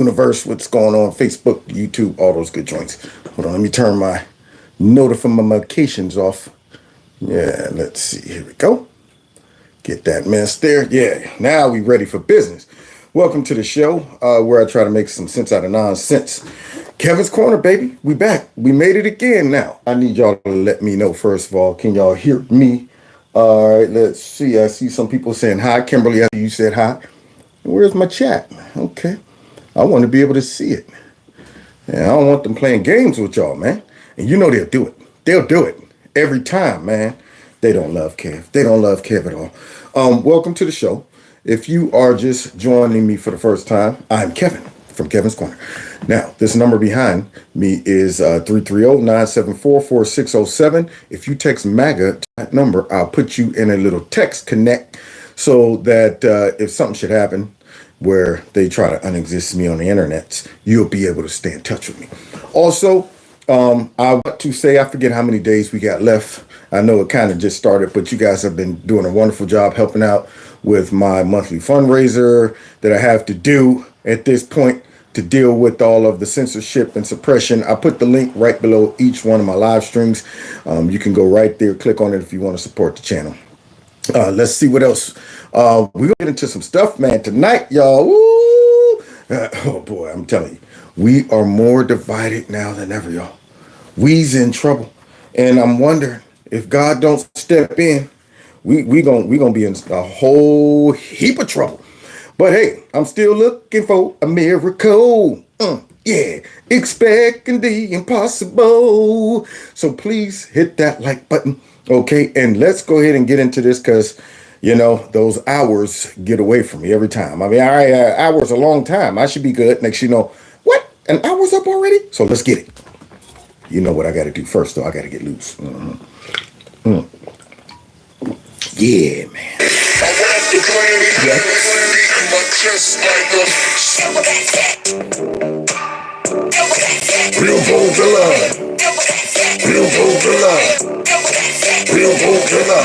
universe, what's going on, Facebook, YouTube, all those good joints. Hold on, let me turn my notifications off. Yeah, let's see. Here we go. Get that mess there. Yeah, now we ready for business. Welcome to the show where I try to make some sense out of nonsense. Kevin's Corner, baby. We back. We made it again now. I need y'all to let me know, first of all, can y'all hear me? All right, let's see. I see some people saying hi. Kimberly, you said hi. Where's my chat? Okay. I want to be able to see it. And I don't want them playing games with y'all, man. And you know they'll do it. They'll do it every time, man. They don't love Kev. They don't love Kev at all. Welcome to the show. If you are just joining me for the first time, I'm Kevin from Kevin's Corner. Now, this number behind me is 330-974-4607. If you text MAGA to that number, I'll put you in a little text connect so that if something should happen where they try to unexist me on the internet, you'll be able to stay in touch with me. Also, I want to say, I forget how many days we got left. I know it kind of just started, but you guys have been doing a wonderful job helping out with my monthly fundraiser that I have to do at this point to deal with all of the censorship and suppression. I put the link right below each one of my live streams. You can go right there, click on it if you want to support the channel. Let's see what else. We're going to get into some stuff, man, tonight, y'all. Woo! Oh, boy, I'm telling you, we are more divided now than ever, y'all. We's in trouble. And I'm wondering if God don't step in, we gonna be in a whole heap of trouble. But hey, I'm still looking for a miracle. Yeah, expecting the impossible. So please hit that like button. Okay, and let's go ahead and get into this because, you know, those hours get away from me every time. I mean, hours a long time. I should be good. Next, you know, what? An hour's up already? So let's get it. You know what I got to do first, though. I got to get loose. Yeah, man. Real Godzilla. Real Godzilla. Real Godzilla.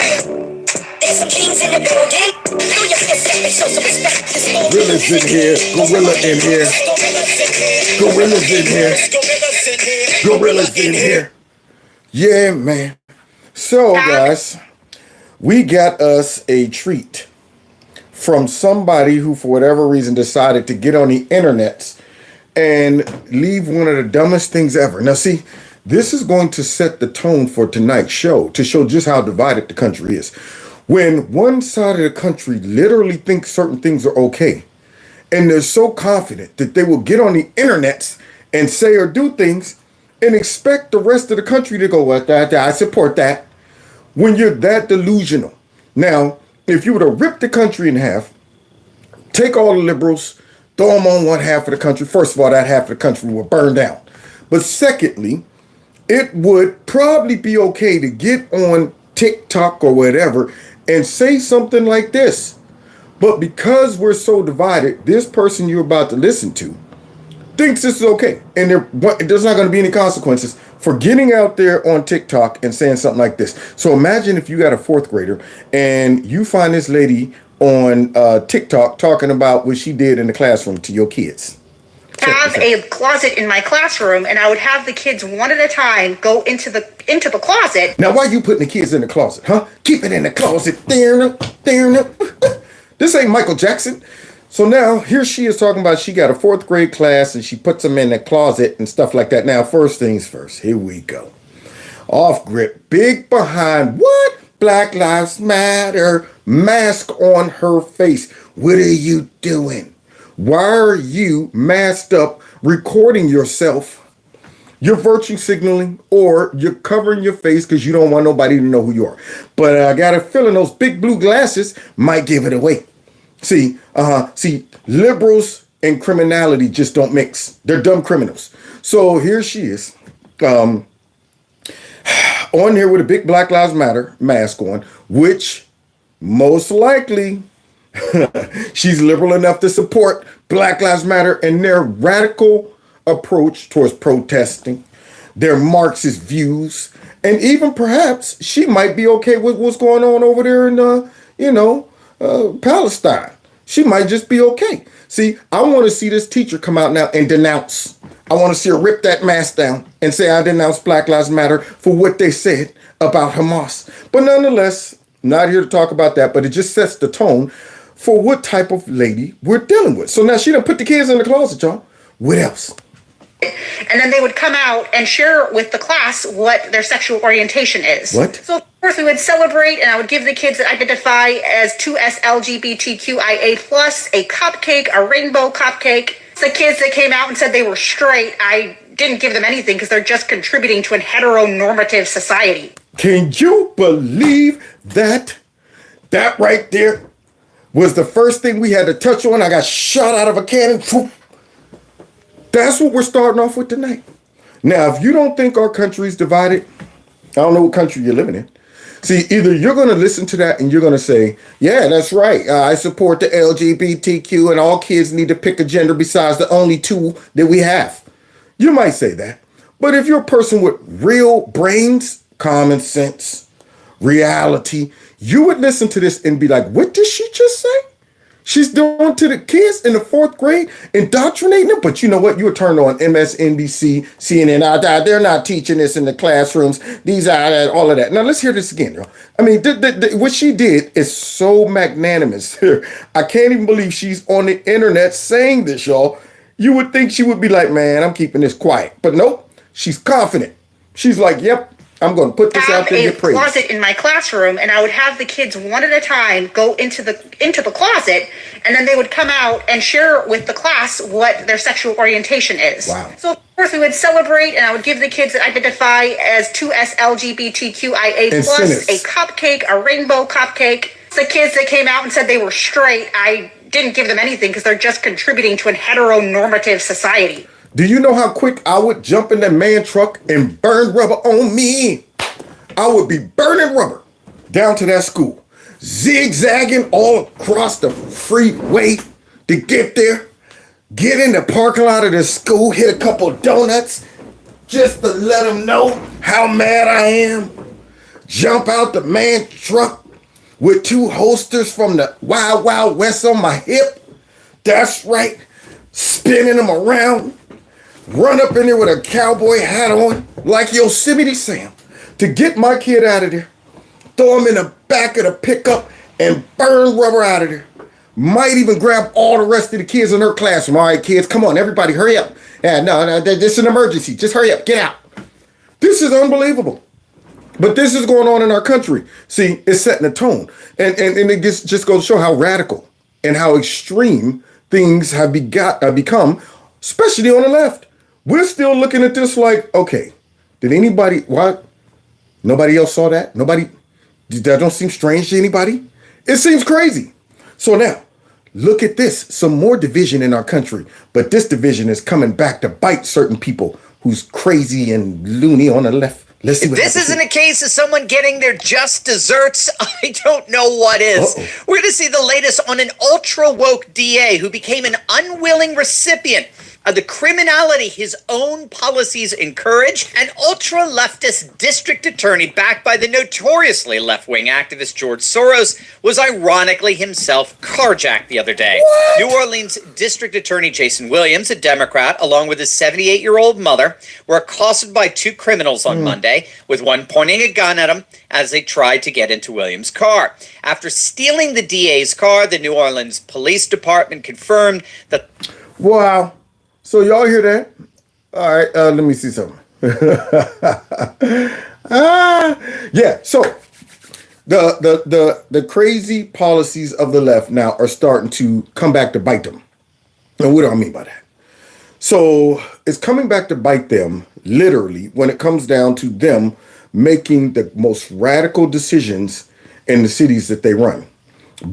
There's some kings in the building. Do your best to show some respect this morning. Gorillas in here. Gorilla in here. Gorillas in here. Gorillas in here. Yeah, man. So, guys, we got us a treat from somebody who, for whatever reason, decided to get on the internet and leave one of the dumbest things ever. Now, see, this is going to set the tone for tonight's show to show just how divided the country is. When one side of the country literally thinks certain things are okay, and they're so confident that they will get on the internet and say or do things and expect the rest of the country to go, well, I support that. When you're that delusional. Now, if you were to rip the country in half, take all the liberals, throw them on one half of the country, first of all, that half of the country will burn down. But secondly, it would probably be okay to get on TikTok or whatever and say something like this. But because we're so divided, this person you're about to listen to thinks this is okay. And there's not going to be any consequences for getting out there on TikTok and saying something like this. So imagine if you got a fourth grader and you find this lady on TikTok talking about what she did in the classroom to your kids. Have a closet in my classroom, and I would have the kids one at a time go into the closet. Now, why are you putting the kids in the closet, huh? Keep it in the closet. There. This ain't Michael Jackson. So now, here she is talking about she got a fourth grade class and she puts them in the closet and stuff like that. Now, first things first, here we go. Off grip, big behind, what? Black Lives Matter, mask on her face. What are you doing? Why are you masked up recording yourself? You're virtue signaling or you're covering your face because you don't want nobody to know who you are. But I got a feeling those big blue glasses might give it away. See, liberals and criminality just don't mix. They're dumb criminals. So here she is, on here with a big Black Lives Matter mask on, which most likely she's liberal enough to support Black Lives Matter and their radical approach towards protesting, their Marxist views, and even perhaps she might be okay with what's going on over there in, Palestine. She might just be okay. See, I want to see this teacher come out now and denounce. I want to see her rip that mask down and say, I denounce Black Lives Matter for what they said about Hamas. But nonetheless, not here to talk about that, but it just sets the tone for what type of lady we're dealing with. So now she done put the kids in the closet, y'all. What else? And then they would come out and share with the class what their sexual orientation is. What? So of course we would celebrate, and I would give the kids that identify as 2S LGBTQIA plus a cupcake, a rainbow cupcake. The kids that came out and said they were straight, I didn't give them anything because they're just contributing to a heteronormative society. Can you believe that? That right there was the first thing we had to touch on. I got shot out of a cannon. That's what we're starting off with tonight. Now, if you don't think our country is divided, I don't know what country you're living in. See, either you're going to listen to that and you're going to say, yeah, that's right. I support the LGBTQ and all kids need to pick a gender besides the only two that we have. You might say that. But if you're a person with real brains, common sense, reality, you would listen to this and be like, what did she just say? She's doing to the kids in the 4th grade, indoctrinating them. But you know what? You would turn on MSNBC, CNN. They're not teaching this in the classrooms. These are all of that. Now, let's hear this again, y'all. I mean, what she did is so magnanimous. I can't even believe she's on the internet saying this, y'all. You would think she would be like, man, I'm keeping this quiet. But nope, she's confident. She's like, yep, I'm going to put this out there and get praise. I have a closet in my classroom, and I would have the kids one at a time go into the closet, and then they would come out and share with the class what their sexual orientation is. Wow. So of course we would celebrate, and I would give the kids that identify as 2S LGBTQIA plus a cupcake, a rainbow cupcake. The kids that came out and said they were straight, I didn't give them anything because they're just contributing to a heteronormative society. Do you know how quick I would jump in that man truck and burn rubber on me? I would be burning rubber down to that school, zigzagging all across the freeway to get there, get in the parking lot of the school, hit a couple of donuts just to let them know how mad I am, jump out the man truck with 2 holsters from the Wild Wild West on my hip. That's right, spinning them around. Run up in there with a cowboy hat on, like Yosemite Sam, to get my kid out of there, throw him in the back of the pickup, and burn rubber out of there. Might even grab all the rest of the kids in her classroom. All right, kids, come on, everybody, hurry up. Yeah, no, this is an emergency. Just hurry up, get out. This is unbelievable. But this is going on in our country. See, it's setting a tone. And it just goes to show how radical and how extreme things have become, especially on the left. We're still looking at this like, okay, did anybody, what? Nobody else saw that? Nobody, that don't seem strange to anybody? It seems crazy. So now, look at this, some more division in our country, but this division is coming back to bite certain people who's crazy and loony on the left. Let's see what this isn't a case of someone getting their just desserts. I don't know what is. We're going to see the latest on an ultra-woke DA who became an unwilling recipient of the criminality his own policies encourage. An ultra-leftist district attorney backed by the notoriously left-wing activist George Soros was ironically himself carjacked the other day. What? New Orleans District Attorney Jason Williams, a Democrat, along with his 78-year-old mother, were accosted by 2 criminals on Monday, with one pointing a gun at him as they tried to get into Williams' car. After stealing the DA's car, the New Orleans Police Department confirmed that... Wow. So y'all hear that? All right, let me see something. Yeah, so the crazy policies of the left now are starting to come back to bite them. Now, what do I mean by that? So it's coming back to bite them, literally, when it comes down to them making the most radical decisions in the cities that they run,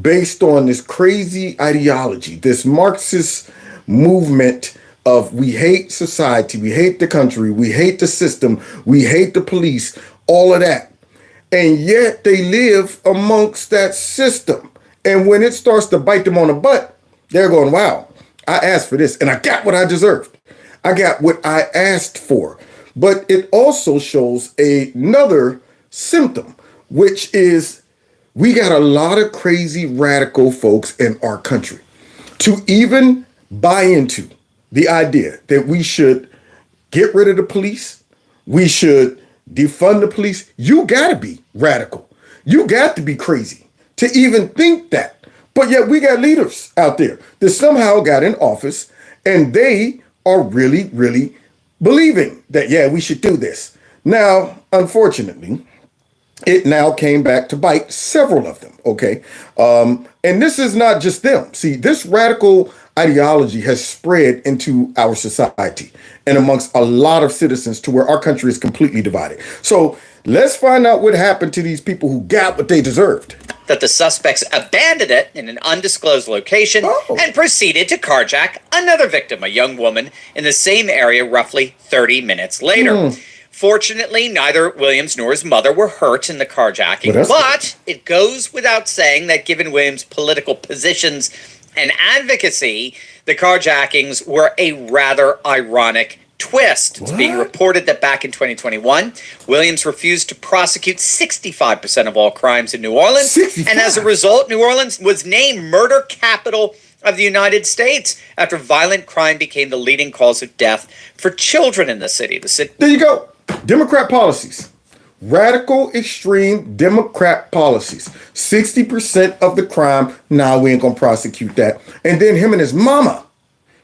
based on this crazy ideology, this Marxist movement of we hate society, we hate the country, we hate the system, we hate the police, all of that. And yet they live amongst that system. And when it starts to bite them on the butt, they're going, wow, I asked for this and I got what I deserved. I got what I asked for. But it also shows another symptom, which is we got a lot of crazy radical folks in our country. to even buy into the idea that we should get rid of the police, we should defund the police, you gotta be radical. You got to be crazy to even think that. But yet we got leaders out there that somehow got in office and they are really, really believing that, yeah, we should do this. Now, unfortunately, it now came back to bite several of them, okay? And this is not just them. See, this radical ideology has spread into our society and amongst a lot of citizens to where our country is completely divided. So let's find out what happened to these people who got what they deserved. That the suspects abandoned it in an undisclosed location and proceeded to carjack another victim, a young woman, in the same area roughly 30 minutes later. Fortunately, neither Williams nor his mother were hurt in the carjacking, but it goes without saying that given Williams' political positions and advocacy, the carjackings were a rather ironic twist. It's being reported that back in 2021, Williams refused to prosecute 65% of all crimes in New Orleans. 65. And as a result, New Orleans was named murder capital of the United States after violent crime became the leading cause of death for children in the city. There you go. Democrat policies. Radical, extreme Democrat policies. 60% of the crime, nah, we ain't gonna prosecute that. And then him and his mama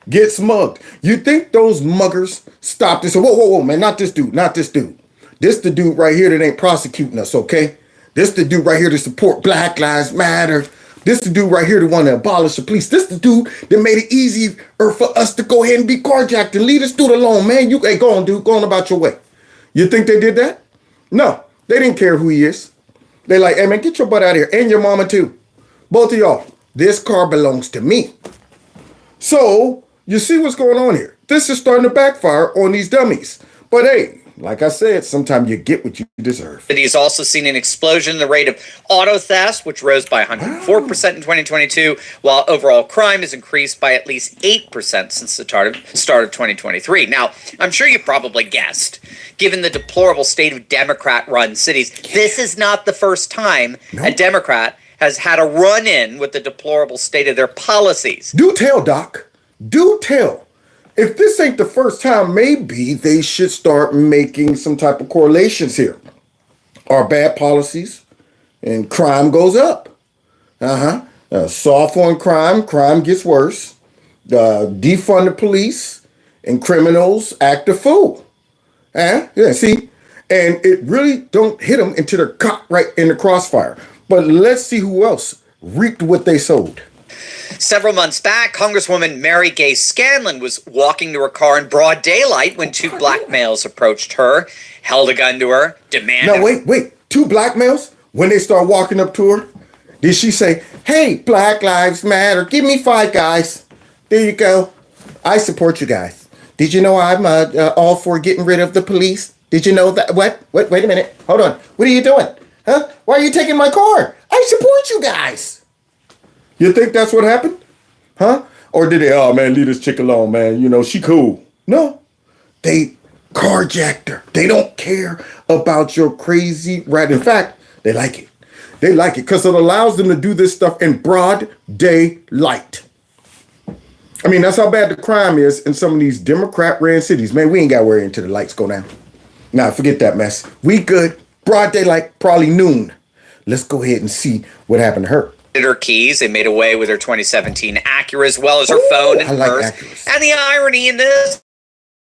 gets mugged. You think those muggers stopped and said, whoa, man, not this dude, not this dude. This the dude right here that ain't prosecuting us, okay? This the dude right here to support Black Lives Matter. This the dude right here that want to abolish the police. This the dude that made it easier for us to go ahead and be carjacked and leave this dude alone, man. Hey, go on, dude, go on about your way. You think they did that? No, they didn't care who he is. They like, hey, man, get your butt out of here. And your mama, too. Both of y'all. This car belongs to me. So, you see what's going on here. This is starting to backfire on these dummies. But hey, like I said, sometimes you get what you deserve. He's also seen an explosion in the rate of auto theft, which rose by 104% in 2022, while overall crime has increased by at least 8% since the start of 2023. Now, I'm sure you probably guessed, given the deplorable state of Democrat-run cities, this is not the first time a Democrat has had a run-in with the deplorable state of their policies. Do tell, Doc. Do tell. If this ain't the first time, maybe they should start making some type of correlations here. Our bad policies and crime goes up. Soft on crime, crime gets worse. Defund the police and criminals act a fool. Yeah, see? And it really don't hit them until they're caught right in the crossfire. But let's see who else reaped what they sowed. Several months back, Congresswoman Mary Gay Scanlon was walking to her car in broad daylight when two black males approached her, held a gun to her, demanded... Now, wait. Two black males? When they start walking up to her, did she say, hey, Black Lives Matter, give me 5 guys. There you go. I support you guys. Did you know I'm all for getting rid of the police? Did you know that? What? Wait a minute. Hold on. What are you doing? Huh? Why are you taking my car? I support you guys. You think that's what happened? Huh? Or did they, oh man, leave this chick alone, man. You know, she cool. No. They carjacked her. They don't care about your crazy rat. In fact, they like it. They like it because it allows them to do this stuff in broad daylight. I mean, that's how bad the crime is in some of these Democrat-ran cities. Man, we ain't got to worry until the lights go down. Nah, forget that mess. We good. Broad daylight, probably noon. Let's go ahead and see what happened to her. Her keys. They made away with her 2017 Acura as well as her phone and purse. Acura's. And the irony in this,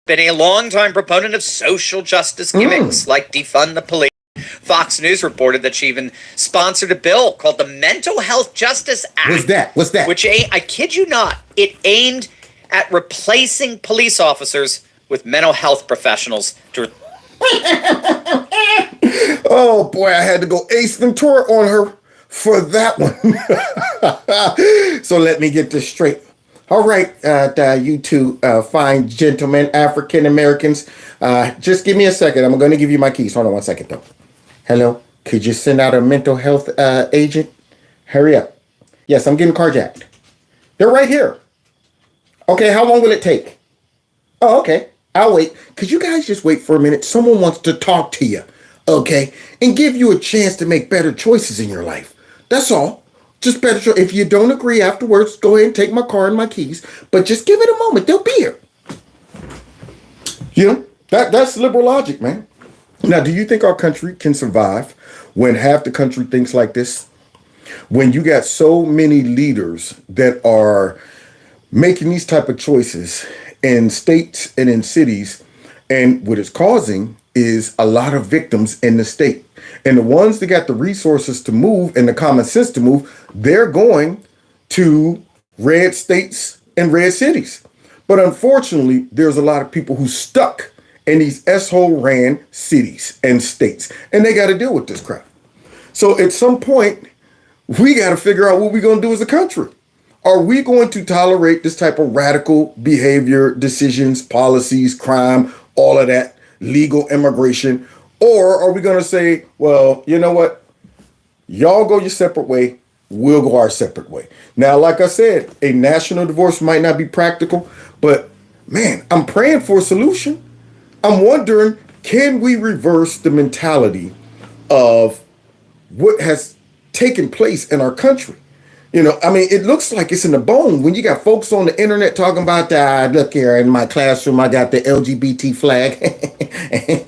been a longtime proponent of social justice gimmicks like defund the police. Fox News reported that she even sponsored a bill called the Mental Health Justice Act. What's that? Which, I kid you not, it aimed at replacing police officers with mental health professionals to... Oh boy, I had to go Ace Ventura on her for that one. So let me get this straight. All right, you two fine gentlemen, African Americans, just give me a second. I'm going to give you my keys. Hold on one second, though. Hello, could you send out a mental health agent? Hurry up. Yes, I'm getting carjacked. They're right here. Okay, how long will it take? Oh, okay, I'll wait. Could you guys just wait for a minute? Someone wants to talk to you, okay? And give you a chance to make better choices in your life. That's all. Just better show. If you don't agree afterwards, go ahead and take my car and my keys. But just give it a moment. They'll be here. You know, that's liberal logic, man. Now, do you think our country can survive when half the country thinks like this? When you got so many leaders that are making these type of choices in states and in cities, and what it's causing is a lot of victims in the state. And the ones that got the resources to move and the common sense to move, they're going to red states and red cities. But unfortunately, there's a lot of people who stuck in these S-hole ran cities and states, and they got to deal with this crap. So at some point, we got to figure out what we're going to do as a country. Are we going to tolerate this type of radical behavior, decisions, policies, crime, all of that, legal immigration? Or are we going to say, well, you know what? Y'all go your separate way. We'll go our separate way. Now, like I said, a national divorce might not be practical, but man, I'm praying for a solution. I'm wondering, can we reverse the mentality of what has taken place in our country? You know, I mean, it looks like it's in the bone when you got folks on the internet talking about that. Look here in my classroom, I got the LGBT flag.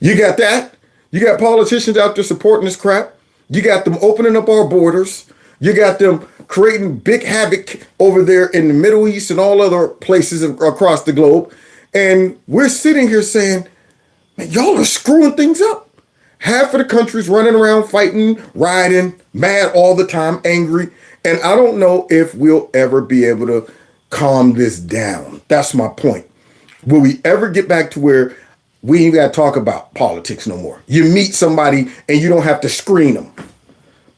You got that. You got politicians out there supporting this crap. You got them opening up our borders. You got them creating big havoc over there in the Middle East and all other places across the globe. And we're sitting here saying, man, y'all are screwing things up. Half of the country's running around fighting, rioting, mad all the time, angry. And I don't know if we'll ever be able to calm this down. That's my point. Will we ever get back to where we ain't got to talk about politics no more? You meet somebody and you don't have to screen them.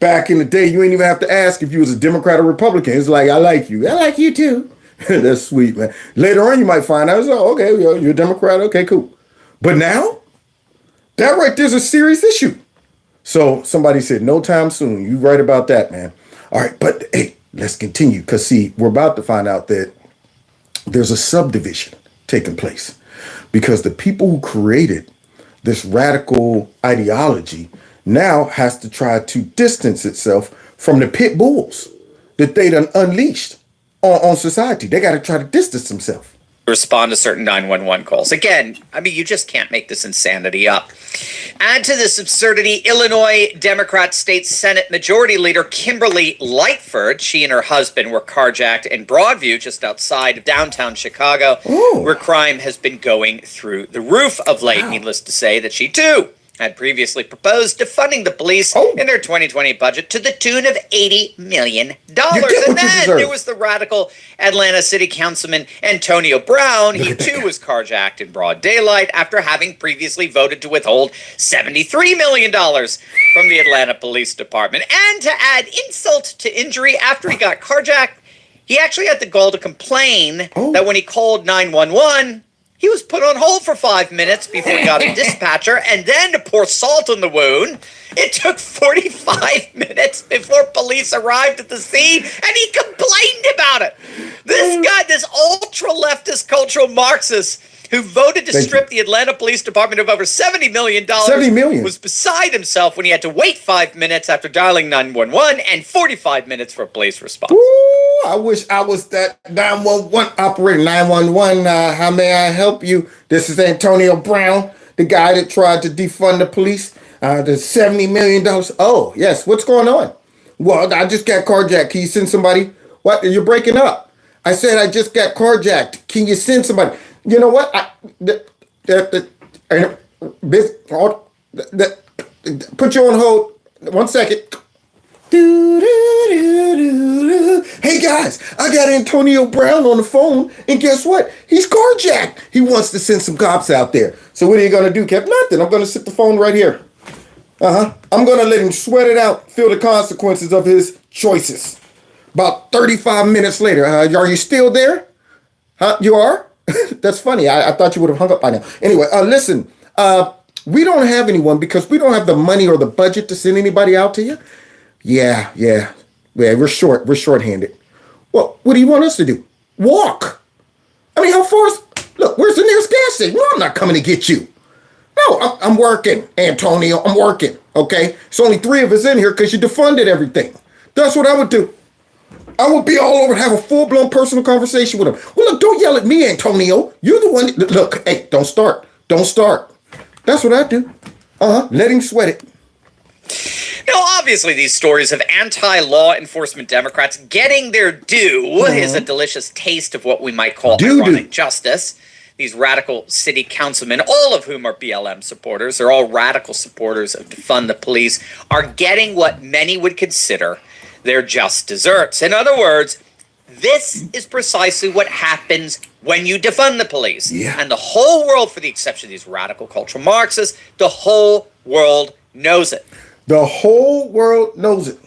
Back in the day, you ain't even have to ask if you was a Democrat or Republican. It's like, I like you. I like you too. That's sweet, man. Later on, you might find out, oh, okay, you're a Democrat. Okay, cool. But now, that right there's a serious issue. So somebody said, no time soon. You right about that, man. All right, but hey, let's continue. Because see, we're about to find out that there's a subdivision taking place. Because the people who created this radical ideology now has to try to distance itself from the pit bulls that they done unleashed on society. They got to try to distance themselves. Respond to certain 911 calls. Again, I mean, you just can't make this insanity up. Add to this absurdity, Illinois Democrat State Senate Majority Leader Kimberly Lightford. She and her husband were carjacked in Broadview, just outside of downtown Chicago, where crime has been going through the roof of late. Wow. Needless to say that she, too, had previously proposed defunding the police in their 2020 budget to the tune of $80 million. And then there was the radical Atlanta City Councilman Antonio Brown. He too was carjacked in broad daylight after having previously voted to withhold $73 million from the Atlanta Police Department. And to add insult to injury, after he got carjacked, he actually had the gall to complain that when he called 911, he was put on hold for 5 minutes before he got a dispatcher, and then to pour salt on the wound, it took 45 minutes before police arrived at the scene, and he complained about it. This guy, this ultra-leftist cultural Marxist who voted to strip the Atlanta Police Department of over $70 million, was beside himself when he had to wait 5 minutes after dialing 911 and 45 minutes for a police response. Ooh, I wish I was that 911 operator. 911, how may I help you? This is Antonio Brown, the guy that tried to defund the police. The $70 million. Oh, yes. What's going on? Well, I just got carjacked. Can you send somebody? What? You're breaking up. I said I just got carjacked. Can you send somebody? You know what? Put you on hold. 1 second. Hey guys, I got Antonio Brown on the phone, and guess what? He's carjacked. He wants to send some cops out there. So what are you gonna do, Kev? Nothing. I'm gonna sit the phone right here. I'm gonna let him sweat it out, feel the consequences of his choices. About 35 minutes later, are you still there? Huh? You are? That's funny. I thought you would have hung up by now. Anyway, listen, we don't have anyone because we don't have the money or the budget to send anybody out to you. Yeah, we're short-handed. Well, what do you want us to do? Walk. I mean, how far is, look, where's the nearest gas station? No, I'm not coming to get you. No, I'm working, Antonio. I'm working, okay? It's only 3 of us in here because you defunded everything. That's what I would do. I would be all over, have a full-blown personal conversation with him. Well, look, don't yell at me, Antonio. You're the one. Look, hey, don't start. Don't start. That's what I do. Let him sweat it. Now, obviously, these stories of anti-law enforcement Democrats getting their due is a delicious taste of what we might call ironic justice. These radical city councilmen, all of whom are BLM supporters, they're all radical supporters of defund the police, are getting what many would consider their just desserts. In other words, this is precisely what happens when you defund the police. Yeah. And the whole world, for the exception of these radical cultural Marxists, the whole world knows it. The whole world knows it.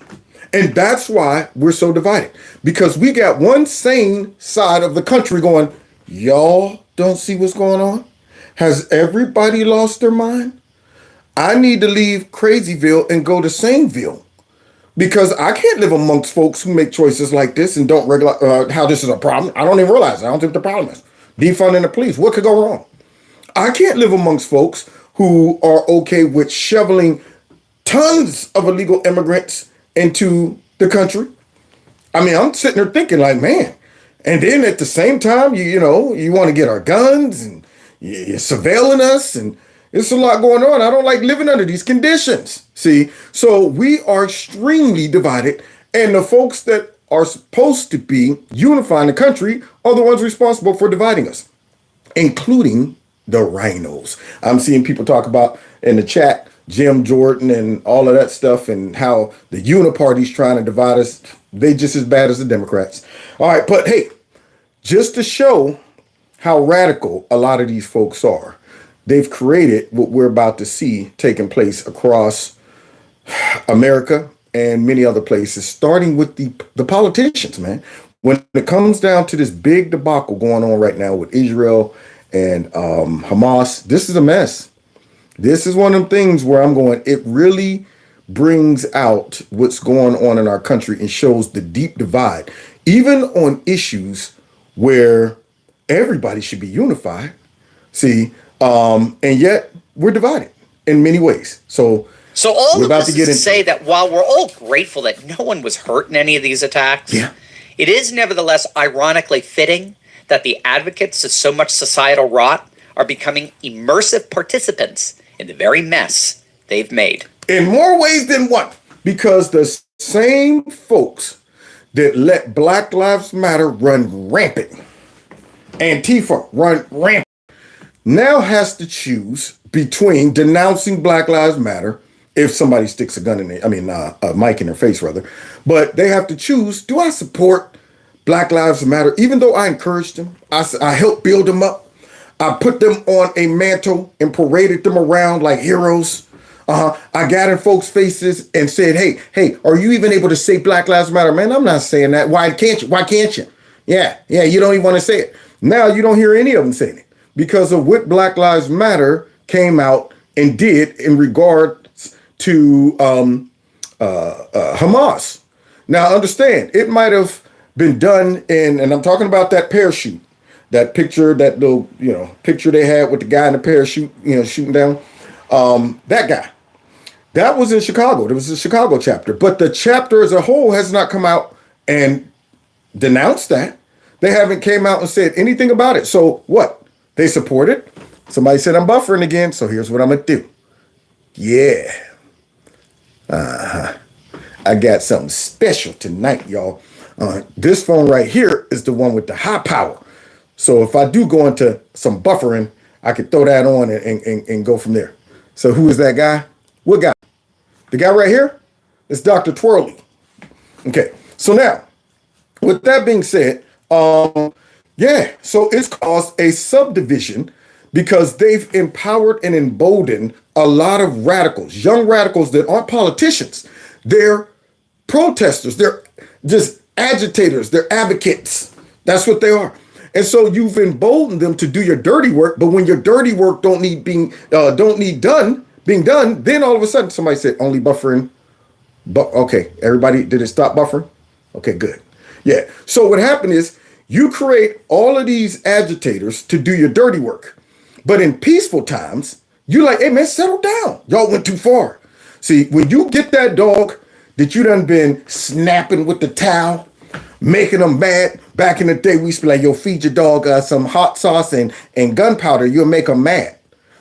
And that's why we're so divided. Because we got one sane side of the country going, y'all don't see what's going on? Has everybody lost their mind? I need to leave Crazyville and go to Saneville. Because I can't live amongst folks who make choices like this and don't regulate how this is a problem. I don't even realize it. I don't think the problem is defunding the police. What could go wrong? I can't live amongst folks who are okay with shoveling tons of illegal immigrants into the country. I mean, I'm sitting there thinking like, man, and then at the same time, you want to get our guns and you're surveilling us and it's a lot going on. I don't like living under these conditions. See, so we are extremely divided, and the folks that are supposed to be unifying the country are the ones responsible for dividing us, including the rhinos. I'm seeing people talk about in the chat, Jim Jordan and all of that stuff, and how the uniparty's trying to divide us. They just as bad as the Democrats. All right, but hey, just to show how radical a lot of these folks are, they've created what we're about to see taking place across America and many other places, starting with the politicians, man. When it comes down to this big debacle going on right now with Israel and Hamas, this is a mess. This is one of them things where I'm going, it really brings out what's going on in our country and shows the deep divide, even on issues where everybody should be unified. See, and yet we're divided in many ways. So all we're about to get into say that while we're all grateful that no one was hurt in any of these attacks, it is nevertheless ironically fitting that the advocates of so much societal rot are becoming immersive participants in the very mess they've made. In more ways than one, because the same folks that let Black Lives Matter run rampant, Antifa run rampant, now has to choose between denouncing Black Lives Matter, if somebody sticks a gun in a mic in their face rather, but they have to choose, do I support Black Lives Matter, even though I encouraged them, I helped build them up, I put them on a mantle and paraded them around like heroes. I got in folks' faces and said, hey, are you even able to say Black Lives Matter? Man, I'm not saying that. Why can't you? Yeah, you don't even want to say it. Now you don't hear any of them saying it because of what Black Lives Matter came out and did in regards to Hamas. Now understand, it might have been done and I'm talking about that parachute, that picture, that little, picture they had with the guy in the parachute, shooting down. That guy. That was in Chicago. There was a Chicago chapter. But the chapter as a whole has not come out and denounced that. They haven't came out and said anything about it. So what? They support it. Somebody said I'm buffering again. So here's what I'm going to do. Yeah. I got something special tonight, y'all. This phone right here is the one with the high power. So if I do go into some buffering, I could throw that on and go from there. So who is that guy? What guy? The guy right here? It's Dr. Twirly. Okay. So now, with that being said, so it's caused a subdivision because they've empowered and emboldened a lot of radicals, young radicals that aren't politicians. They're protesters. They're just agitators. They're advocates. That's what they are. And so you've emboldened them to do your dirty work, but when your dirty work don't need being done, then all of a sudden somebody said only buffering. But okay, everybody, did it stop buffering? Okay, good. Yeah. So what happened is you create all of these agitators to do your dirty work, but in peaceful times, you like, hey man, settle down. Y'all went too far. See, when you get that dog that you done been snapping with the towel, making them mad. Back in the day, we used to be like, yo, feed your dog some hot sauce and gunpowder. You'll make them mad.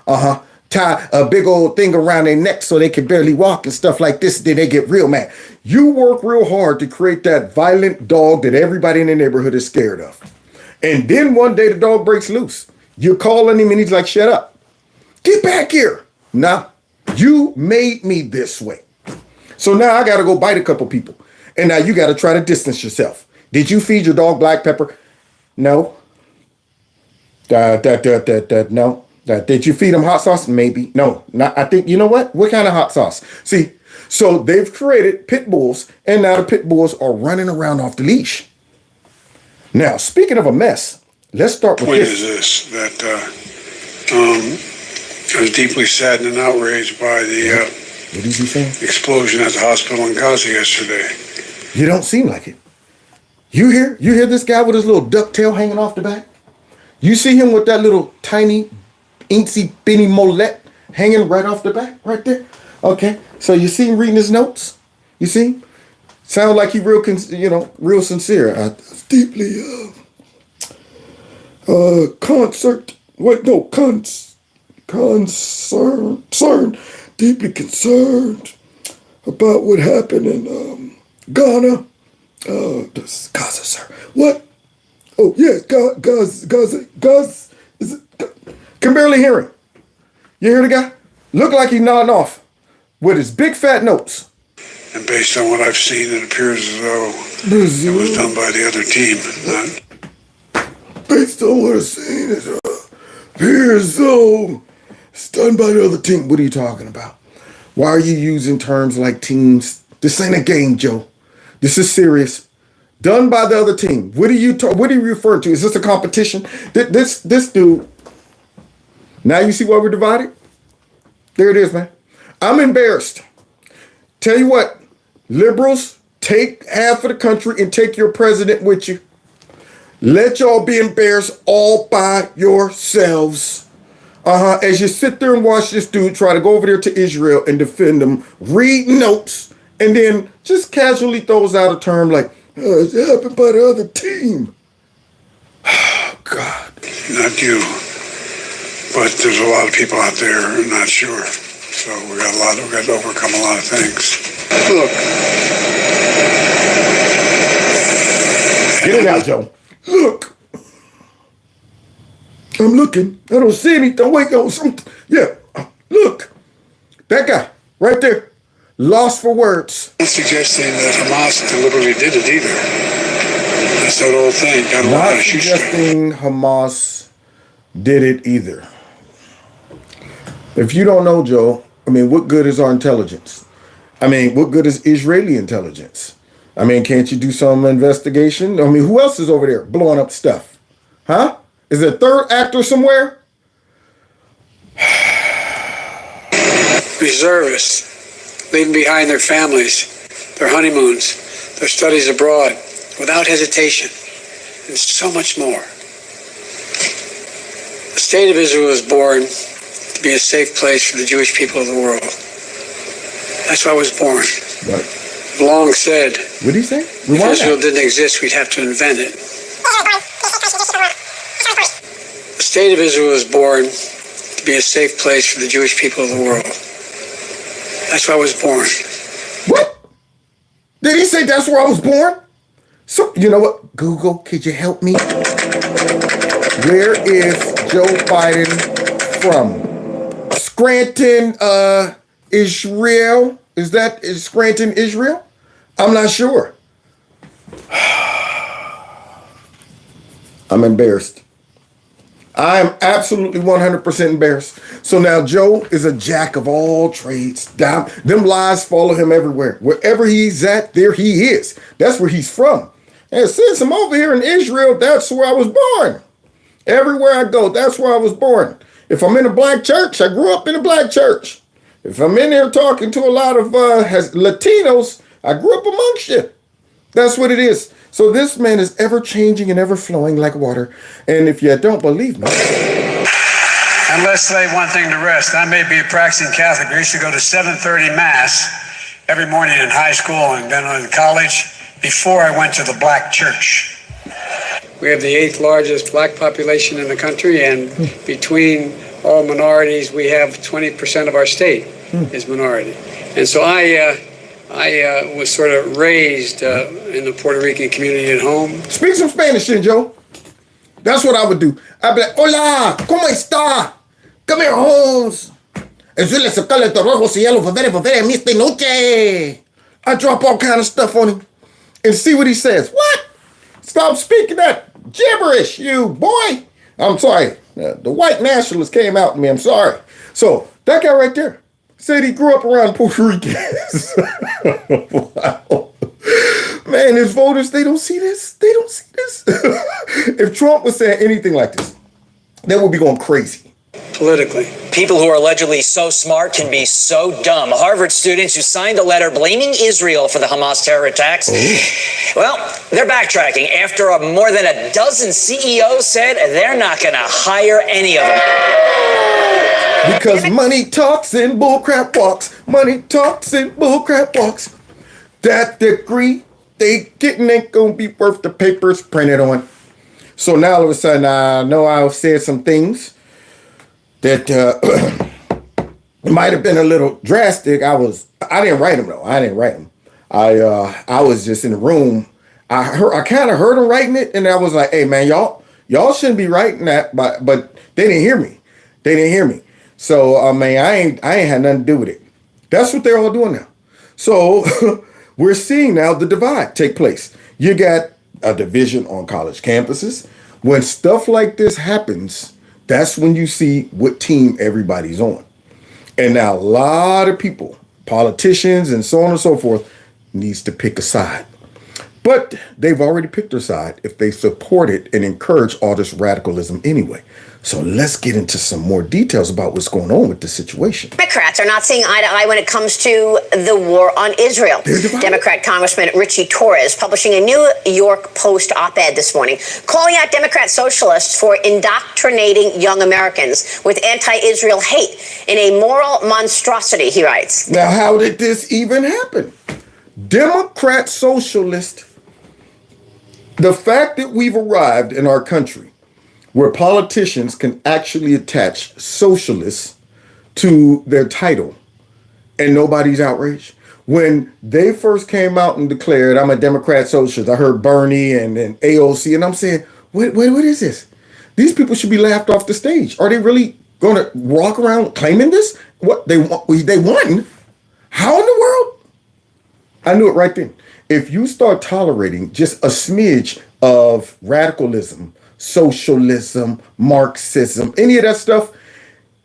Tie a big old thing around their neck so they can barely walk and stuff like this. Then they get real mad. You work real hard to create that violent dog that everybody in the neighborhood is scared of. And then one day the dog breaks loose. You're calling him and he's like, shut up. Get back here. Nah, you made me this way. So now I got to go bite a couple people. And now you got to try to distance yourself. Did you feed your dog black pepper? No. No. Did you feed him hot sauce? Maybe. No. Not, I think, you know what? What kind of hot sauce? See, so they've created pit bulls, and now the pit bulls are running around off the leash. Now, speaking of a mess, let's start with this. The point is this, that I was deeply saddened and outraged by the what did you say? Explosion at the hospital in Gaza yesterday. You don't seem like it. You hear this guy with his little ducktail hanging off the back? You see him with that little tiny, incy, bitty molette hanging right off the back, right there? Okay, so you see him reading his notes? You see? Sound like he real sincere. Deeply deeply concerned about what happened in Ghana. Gaza, sir. What? Oh, yes, Gaza. Is it? Can barely hear him. You hear the guy? Look like he's nodding off with his big fat notes. And based on what I've seen, it appears as though it was done by the other team. Based on what I've seen, it appears as though it's done by the other team. What are you talking about? Why are you using terms like teams? This ain't a game, Joe. This is serious. Done by the other team. What are you referring to? Is this a competition? This dude. Now you see why we're divided? There it is, man. I'm embarrassed. Tell you what, liberals, take half of the country and take your president with you. Let y'all be embarrassed all by yourselves. As you sit there and watch this dude try to go over there to Israel and defend them, read notes, and then just casually throws out a term like, it happened by the other team. Oh, God. Not you. But there's a lot of people out there who are not sure. So we got to overcome a lot of things. Look. Get it out, Joe. Look. I'm looking. I don't see anything. Wait, no, something. Yeah. Look. That guy right there. Lost for words. I'm not suggesting that Hamas deliberately did it either. That's that old thing. Not suggesting Hamas did it either. If you don't know, Joe, I mean, what good is our intelligence? I mean, what good is Israeli intelligence? I mean, can't you do some investigation? I mean, who else is over there blowing up stuff? Huh? Is there a third actor somewhere? Reservists, leaving behind their families, their honeymoons, their studies abroad, without hesitation, and so much more. The state of Israel was born to be a safe place for the Jewish people of the world. That's why I was born. Right. I've long said, what did he say? If Israel didn't exist, we'd have to invent it. The state of Israel was born to be a safe place for the Jewish people of the world. That's why I was born. What? Did he say that's where I was born? So, you know what? Google, could you help me? Where is Joe Biden from? Scranton, Israel? Is Scranton, Israel? I'm not sure. I'm embarrassed. I am absolutely 100% embarrassed. So now Joe is a jack of all trades. Them lies follow him everywhere. Wherever he's at, there he is. That's where he's from. And since I'm over here in Israel, that's where I was born. Everywhere I go, that's where I was born. If I'm in a black church, I grew up in a black church. If I'm in there talking to a lot of Latinos, I grew up amongst you. That's what it is. So this man is ever changing and ever flowing like water. And if you don't believe me. And let's say one thing to rest. I may be a practicing Catholic. I used to go to 7:30 Mass every morning in high school and then in college before I went to the black church. We have the 8th largest black population in the country, and between all minorities, we have 20% of our state is minority. And so I was sort of raised in the Puerto Rican community at home. Speak some Spanish, then, Joe. That's what I would do. I'd be like, hola, ¿cómo está? Come here, Holmes. I drop all kind of stuff on him and see what he says. What? Stop speaking that gibberish, you boy. I'm sorry. The white nationalist came out to me. I'm sorry. So that guy right there said he grew up around Puerto Ricans. Wow. Man, his voters, they don't see this. They don't see this. If Trump was saying anything like this, they would be going crazy. Politically. People who are allegedly so smart can be so dumb. Harvard students who signed a letter blaming Israel for the Hamas terror attacks, well, they're backtracking after more than a dozen CEOs said they're not going to hire any of them. Because money talks and bullcrap walks. Money talks and bullcrap walks. That degree they getting ain't going to be worth the paper it's printed on. So now all of a sudden, I know I've said some things that it might have been a little drastic. I didn't write them though. I didn't write them. I was just in the room. I kind of heard them writing it, and I was like, "Hey man, y'all shouldn't be writing that." But they didn't hear me. They didn't hear me. So I mean, I ain't had nothing to do with it. That's what they're all doing now. So we're seeing now the divide take place. You got a division on college campuses. When stuff like this happens, that's when you see what team everybody's on. And now a lot of people, politicians and so on and so forth, needs to pick a side. But they've already picked their side if they support it and encourage all this radicalism anyway. So let's get into some more details about what's going on with the situation. Democrats are not seeing eye to eye when it comes to the war on Israel. Democrat Congressman Richie Torres publishing a New York Post op-ed this morning, calling out Democrat socialists for indoctrinating young Americans with anti-Israel hate in a moral monstrosity, he writes. Now, how did this even happen? Democrat socialist, the fact that we've arrived in our country where politicians can actually attach socialists to their title and nobody's outraged. When they first came out and declared, I'm a Democrat socialist, I heard Bernie and AOC, and I'm saying, what is this? These people should be laughed off the stage. Are they really going to walk around claiming this? What they won? How in the world? I knew it right then. If you start tolerating just a smidge of radicalism, socialism, Marxism, any of that stuff,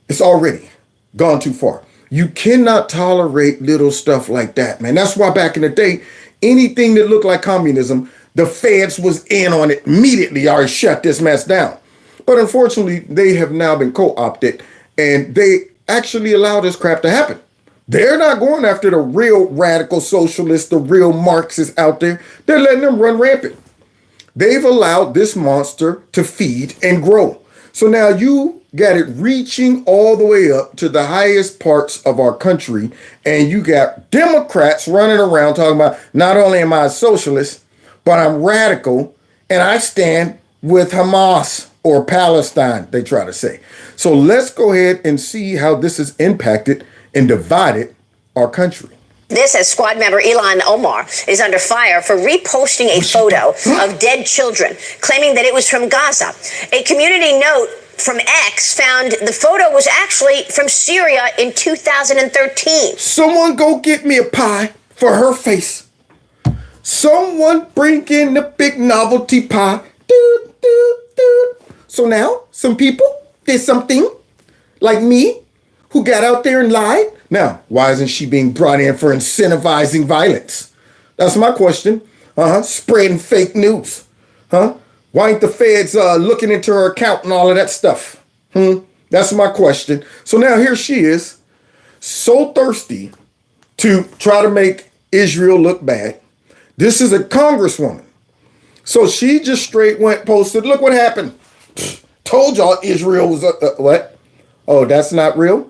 it's already gone too far. You cannot tolerate little stuff like that, man. That's why back in the day, anything that looked like communism, the feds was in on it immediately. Already shut this mess down. But unfortunately, they have now been co-opted and they actually allow this crap to happen. They're not going after the real radical socialists, the real Marxists out there. They're letting them run rampant. They've allowed this monster to feed and grow. So now you got it reaching all the way up to the highest parts of our country. And you got Democrats running around talking about, not only am I a socialist, but I'm radical and I stand with Hamas or Palestine, they try to say. So let's go ahead and see how this has impacted and divided our country. This as squad member Ilhan Omar is under fire for reposting a photo of dead children, claiming that it was from Gaza. A community note from X found the photo was actually from Syria in 2013. Someone go get me a pie for her face. Someone bring in the big novelty pie. Doo, doo, doo. So now some people did something like me who got out there and lied. Now, why isn't she being brought in for incentivizing violence? That's my question. Spreading fake news. Why ain't the feds looking into her account and all of that stuff? That's my question. So now here she is, so thirsty to try to make Israel look bad. This is a congresswoman. So she just straight went posted, look what happened. Told y'all Israel was, what? Oh, that's not real?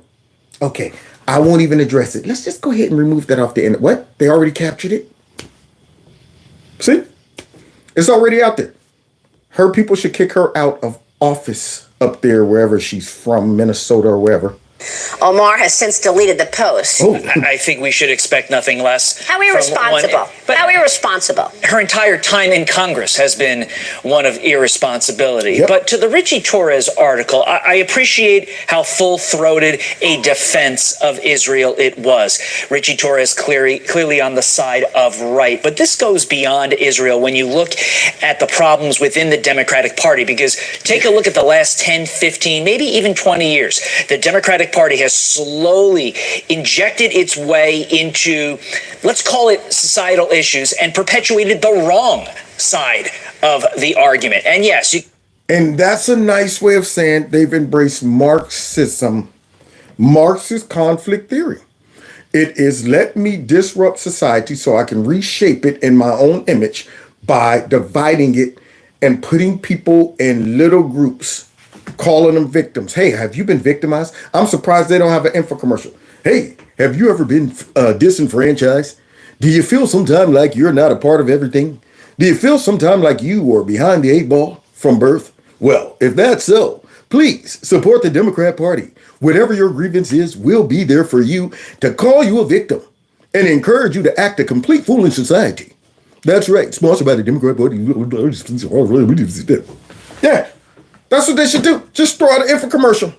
Okay, I won't even address it. Let's just go ahead and remove that off the end. What? They already captured it? See? It's already out there. Her people should kick her out of office up there, wherever she's from, Minnesota or wherever. Omar has since deleted the post. Oh. I think we should expect nothing less. How irresponsible. How irresponsible. Her entire time in Congress has been one of irresponsibility. Yep. But to the Richie Torres article, I appreciate how full-throated a defense of Israel it was. Richie Torres clearly on the side of right. But this goes beyond Israel when you look at the problems within the Democratic Party, because take a look at the last 10, 15, maybe even 20 years. The Democratic Party has slowly injected its way into, let's call it, societal issues and perpetuated the wrong side of the argument. And yes, and that's a nice way of saying they've embraced Marxism, Marxist conflict theory. It is, let me disrupt society so I can reshape it in my own image by dividing it and putting people in little groups, calling them victims. Hey, have you been victimized? I'm surprised they don't have an infomercial. Hey, have you ever been disenfranchised? Do you feel sometime like you're not a part of everything? Do you feel sometime like you were behind the 8 ball from birth? Well, if that's so, please support the Democrat Party. Whatever your grievance is, we'll be there for you to call you a victim and encourage you to act a complete fool in society. That's right. Sponsored by the Democrat Party. Yeah. That's what they should do. Just throw out an infomercial.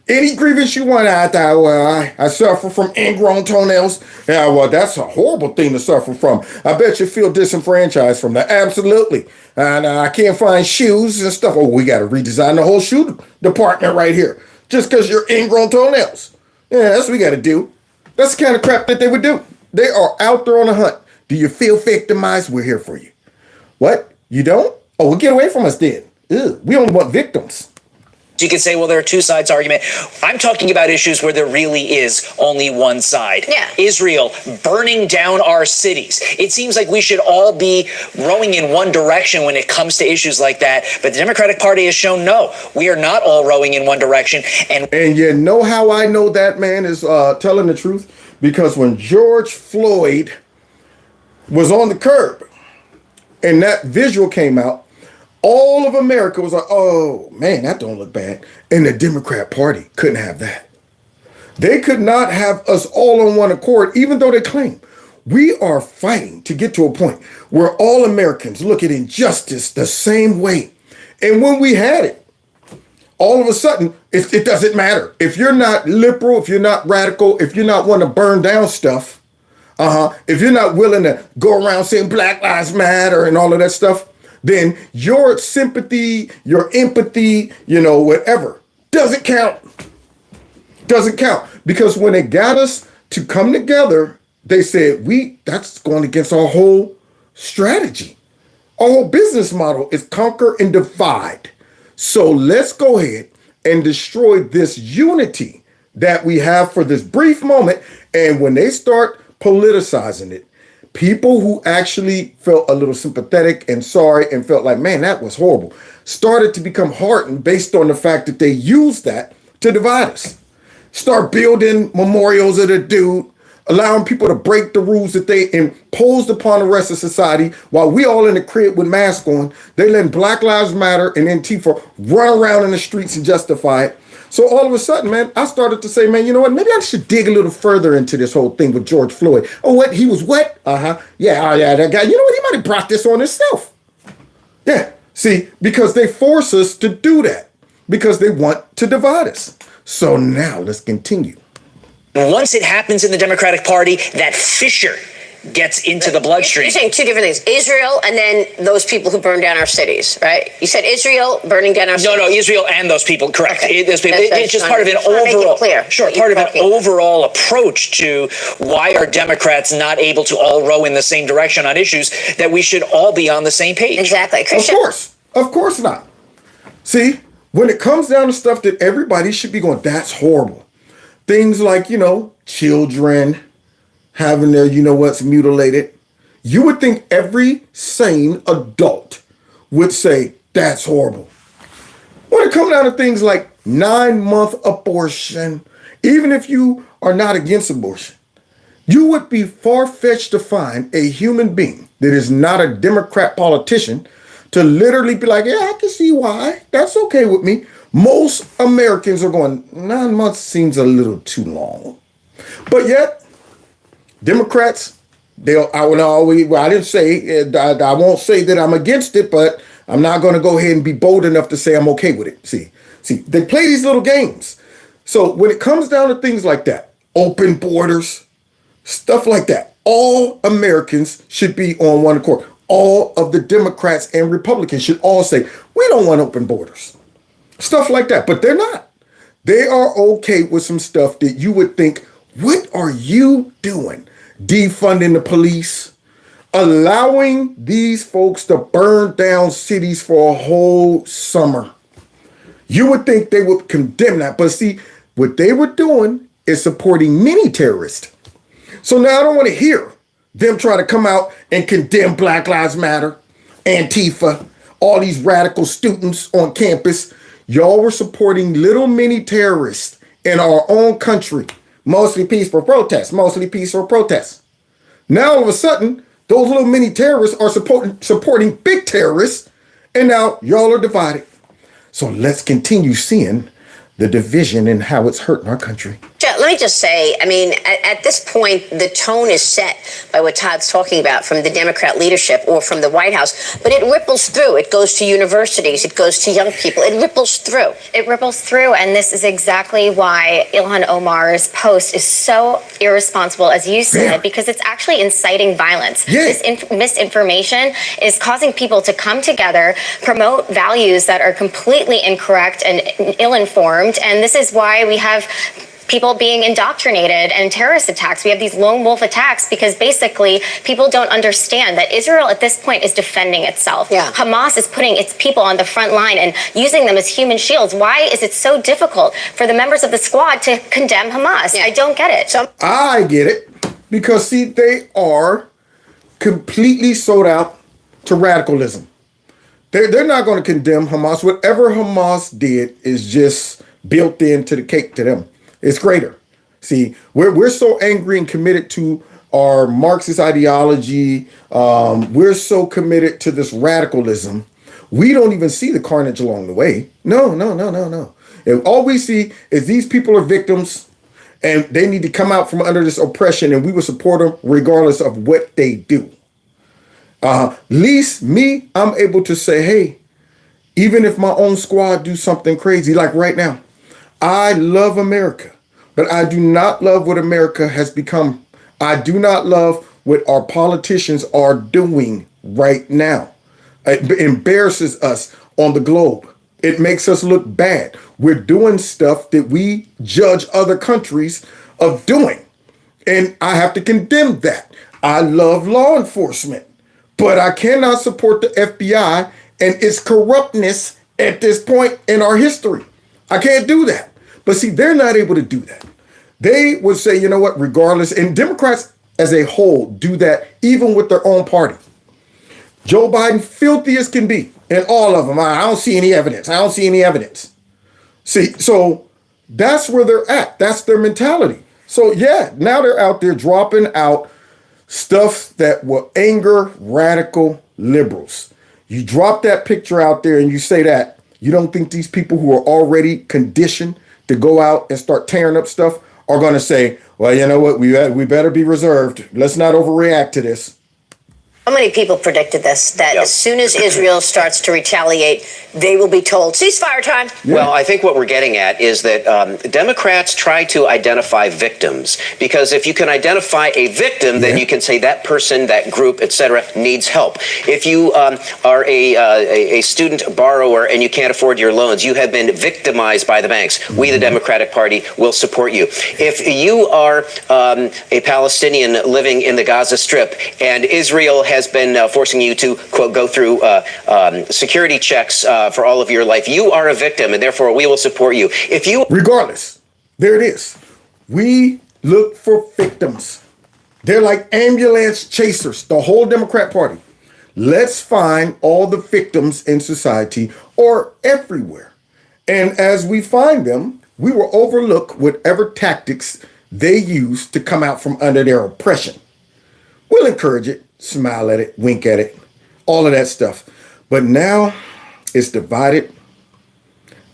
Any grievance you want. I suffer from ingrown toenails. Yeah, well, that's a horrible thing to suffer from. I bet you feel disenfranchised from that. Absolutely. And I can't find shoes and stuff. Oh, we got to redesign the whole shoe department right here. Just because you're ingrown toenails. Yeah, that's what we got to do. That's the kind of crap that they would do. They are out there on the hunt. Do you feel victimized? We're here for you. What? You don't? Oh, well, get away from us then. Ew, we only want victims. you could say, well, there are two sides argument. I'm talking about issues where there really is only one side. Yeah. Israel burning down our cities. It seems like we should all be rowing in one direction when it comes to issues like that. But the Democratic Party has shown no, we are not all rowing in one direction. And you know how I know that man is telling the truth? Because when George Floyd was on the curb and that visual came out, all of America was like, oh, man, that don't look bad. And the Democrat Party couldn't have that. They could not have us all on one accord, even though they claim we are fighting to get to a point where all Americans look at injustice the same way. And when we had it, all of a sudden, it doesn't matter. If you're not liberal, if you're not radical, if you're not wanting to burn down stuff, if you're not willing to go around saying Black Lives Matter and all of that stuff, then your sympathy, your empathy, whatever, doesn't count. Doesn't count. Because when they got us to come together, they said, that's going against our whole strategy. Our whole business model is conquer and divide. So let's go ahead and destroy this unity that we have for this brief moment. And when they start politicizing it, people who actually felt a little sympathetic and sorry and felt like, man, that was horrible, started to become hardened based on the fact that they used that to divide us. Start building memorials of the dude, allowing people to break the rules that they imposed upon the rest of society while we all in the crib with masks on. They letting Black Lives Matter and Antifa run around in the streets and justify it. So all of a sudden, man, I started to say, man, you know what? Maybe I should dig a little further into this whole thing with George Floyd. Oh, what? He was what? Yeah, that guy. You know what? He might have brought this on himself. Yeah. See, because they force us to do that because they want to divide us. So now let's continue. Once it happens in the Democratic Party, that fissure gets into the bloodstream. You're saying two different things. Israel and then those people who burned down our cities, right? You said Israel burning down our cities. No, Israel and those people, correct. Okay. Those people. It's just part of an overall, part of an overall approach to why are Democrats not able to all row in the same direction on issues that we should all be on the same page. Exactly. Christian? Of course not. See, when it comes down to stuff that everybody should be going, that's horrible. Things like, children having their, mutilated. You would think every sane adult would say, that's horrible. When it comes down to things like 9-month abortion Even if you are not against abortion, you would be far-fetched to find a human being that is not a Democrat politician to literally be like, yeah, I can see why. That's okay with me. Most Americans are going, 9 months seems a little too long. But yet, Democrats, I didn't say, I won't say that I'm against it, but I'm not going to go ahead and be bold enough to say I'm okay with it. See, they play these little games. So when it comes down to things like that, open borders, stuff like that, all Americans should be on one accord. All of the Democrats and Republicans should all say, we don't want open borders. Stuff like that. But they're not. They are okay with some stuff that you would think, what are you doing? Defunding the police, allowing these folks to burn down cities for a whole summer. You would think they would condemn that. But see, what they were doing is supporting many terrorists. So now I don't want to hear them try to come out and condemn Black Lives Matter, Antifa, all these radical students on campus. Y'all were supporting little mini terrorists in our own country. Mostly peaceful protests, mostly peaceful protests. Now all of a sudden, those little mini terrorists are supporting big terrorists, and now y'all are divided. So let's continue seeing the division and how it's hurting our country. Let me just say, I mean, at this point, the tone is set by what Todd's talking about from the Democrat leadership or from the White House, but it ripples through. It goes to universities. It goes to young people. It ripples through. It ripples through, and this is exactly why Ilhan Omar's post is so irresponsible, as you said, because it's actually inciting violence. This misinformation is causing people to come together, promote values that are completely incorrect and ill-informed, and this is why we have people being indoctrinated and terrorist attacks. We have these lone wolf attacks because basically people don't understand that Israel at this point is defending itself. Hamas is putting its people on the front line and using them as human shields. Why is it so difficult for the members of the squad to condemn Hamas? I don't get it. I get it because, see, they are completely sold out to radicalism. They're not going to condemn Hamas. Whatever Hamas did is just built into the cake to them. It's greater. See, we're so angry and committed to our Marxist ideology. We're so committed to this radicalism. We don't even see the carnage along the way. No. And all we see is these people are victims and they need to come out from under this oppression, and we will support them regardless of what they do. At least me, I'm able to say, hey, even if my own squad do something crazy, like right now, I love America, but I do not love what America has become. I do not love what our politicians are doing right now. It embarrasses us on the globe. It makes us look bad. We're doing stuff that we judge other countries of doing. And I have to condemn that. I love law enforcement, but I cannot support the FBI and its corruptness at this point in our history. I can't do that. But see, they're not able to do that. They would say, you know what, regardless, and Democrats as a whole do that even with their own party. Joe Biden, filthy as can be, and all of them. I don't see any evidence. See, so that's where they're at. That's their mentality. So yeah, now they're out there dropping out stuff that will anger radical liberals. You drop that picture out there and you say that, you don't think these people who are already conditioned to go out and start tearing up stuff are going to say, well, you know what, we better be reserved. Let's not overreact to this. How many people predicted this, that as soon as Israel starts to retaliate, they will be told, ceasefire time? Yeah. Well, I think what we're getting at is that Democrats try to identify victims, because if you can identify a victim, then you can say that person, that group, etc., needs help. If you are a student borrower and you can't afford your loans, you have been victimized by the banks. We, the Democratic Party, will support you. If you are a Palestinian living in the Gaza Strip and Israel has been forcing you to, quote, go through security checks for all of your life, you are a victim, and therefore we will support you. If you... Regardless, there it is. We look for victims. They're like ambulance chasers, the whole Democrat Party. Let's find all the victims in society or everywhere. And as we find them, we will overlook whatever tactics they use to come out from under their oppression. We'll encourage it, smile at it, wink at it, all of that stuff. But now it's divided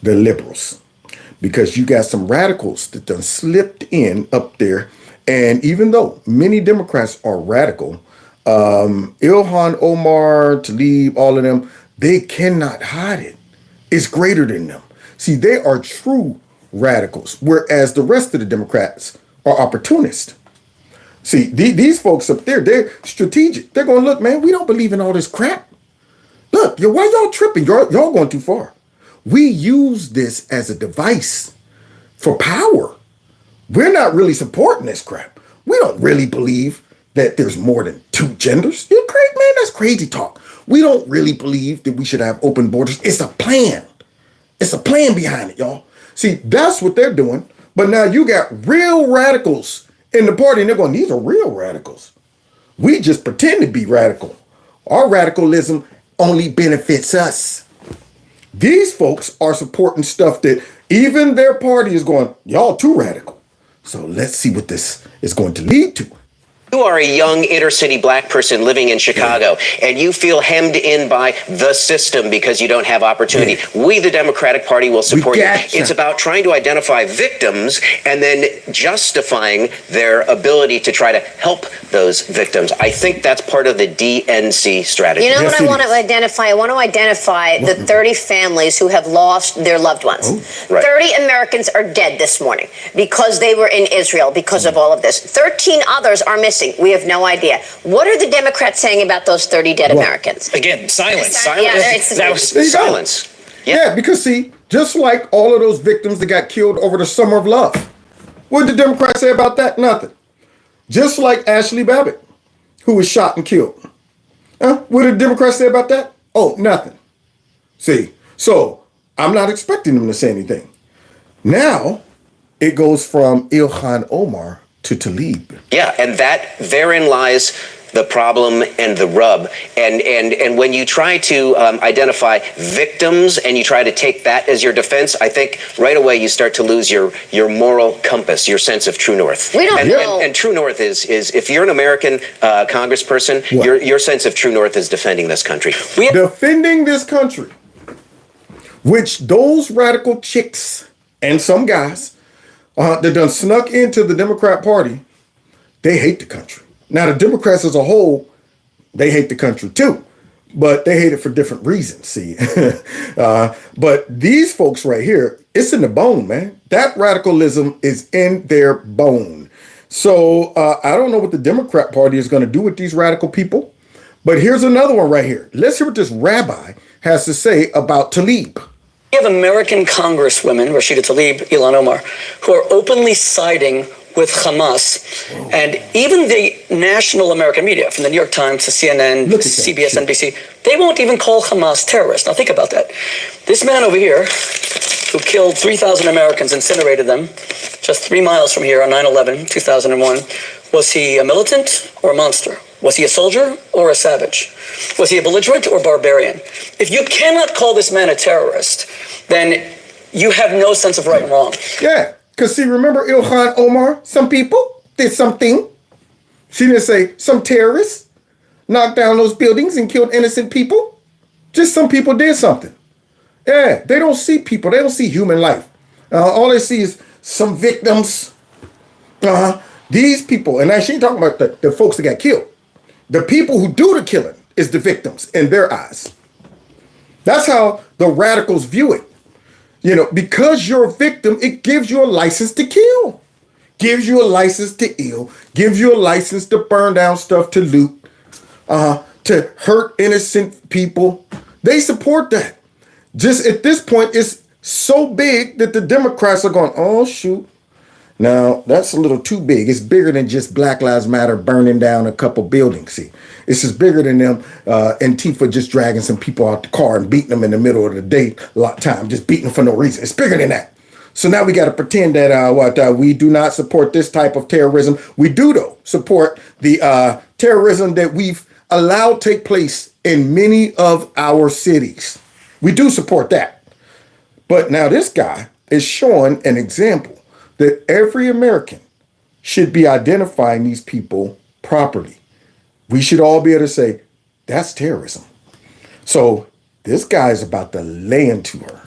the liberals, because you got some radicals that done slipped in up there. And even though many Democrats are radical, Ilhan Omar, Tlaib, all of them, they cannot hide it. It's greater than them. See, they are true radicals, whereas the rest of the Democrats are opportunists. See, these folks up there, they're strategic. They're going, look, man, we don't believe in all this crap. Look, why y'all tripping? Y'all going too far. We use this as a device for power. We're not really supporting this crap. We don't really believe that there's more than two genders. You're crazy, man. That's crazy talk. We don't really believe that we should have open borders. It's a plan. It's a plan behind it, y'all. See, that's what they're doing. But now you got real radicals in the party, and they're going, these are real radicals. We just pretend to be radical. Our radicalism only benefits us. These folks are supporting stuff that even their party is going, y'all too radical. So let's see what this is going to lead to. You are a young inner city black person living in Chicago, and you feel hemmed in by the system because you don't have opportunity. We, the Democratic Party, will support you. It's about trying to identify victims and then justifying their ability to try to help those victims. I think that's part of the DNC strategy. You know what I want to identify? I want to identify the 30 families who have lost their loved ones. 30 Americans are dead this morning because they were in Israel because of all of this. 13 others are missing. We have no idea. What are the Democrats saying about those 30 dead Americans? Again, silence. Silence. Yeah, because see, just like all of those victims that got killed over the Summer of Love, what did the Democrats say about that? Nothing. Just like Ashley Babbitt, who was shot and killed. What did the Democrats say about that? Oh, nothing. See, so I'm not expecting them to say anything. Now it goes from Ilhan Omar to Tlaib. Yeah, and therein lies the problem and the rub. And when you try to identify victims and you try to take that as your defense, I think right away you start to lose your moral compass, your sense of true north. We don't know. And true north is if you're an American congressperson, your sense of true north is defending this country. Defending this country, which those radical chicks and some guys that done snuck into the Democrat Party, they hate the country. Now, the Democrats as a whole, they hate the country too, but they hate it for different reasons, see. But these folks right here, it's in the bone, man. That radicalism is in their bone. So I don't know what the Democrat Party is going to do with these radical people, but here's another one right here. Let's hear what this rabbi has to say about Tlaib. We have American congresswomen, Rashida Tlaib, Ilhan Omar, who are openly siding with Hamas. And even the national American media, from the New York Times to CNN, CBS, NBC, they won't even call Hamas terrorists. Now think about that. This man over here, who killed 3,000 Americans, incinerated them, just 3 miles from here on 9/11, 2001, was he a militant or a monster? Was he a soldier or a savage? Was he a belligerent or barbarian? If you cannot call this man a terrorist, then you have no sense of right and wrong. Yeah, because see, remember Ilhan Omar? Some people did something. She didn't say some terrorists knocked down those buildings and killed innocent people. Just some people did something. Yeah, they don't see people. They don't see human life. All they see is some victims. These people, and she ain't talking about the folks that got killed. The people who do the killing is the victims in their eyes. That's how the radicals view it. You know, because you're a victim, it gives you a license to kill, gives you a license to ill, gives you a license to burn down stuff, to loot, to hurt innocent people. They support that. Just at this point, it's so big that the Democrats are going, oh, shoot. Now, that's a little too big. It's bigger than just Black Lives Matter burning down a couple buildings. See, it's just bigger than them. Antifa just dragging some people out the car and beating them in the middle of the day a lot of time, just beating them for no reason. It's bigger than that. So now we got to pretend that we do not support this type of terrorism. We do, though, support the terrorism that we've allowed take place in many of our cities. We do support that. But now this guy is showing an example that every American should be identifying these people properly. We should all be able to say, that's terrorism. So this guy's about to lay into her.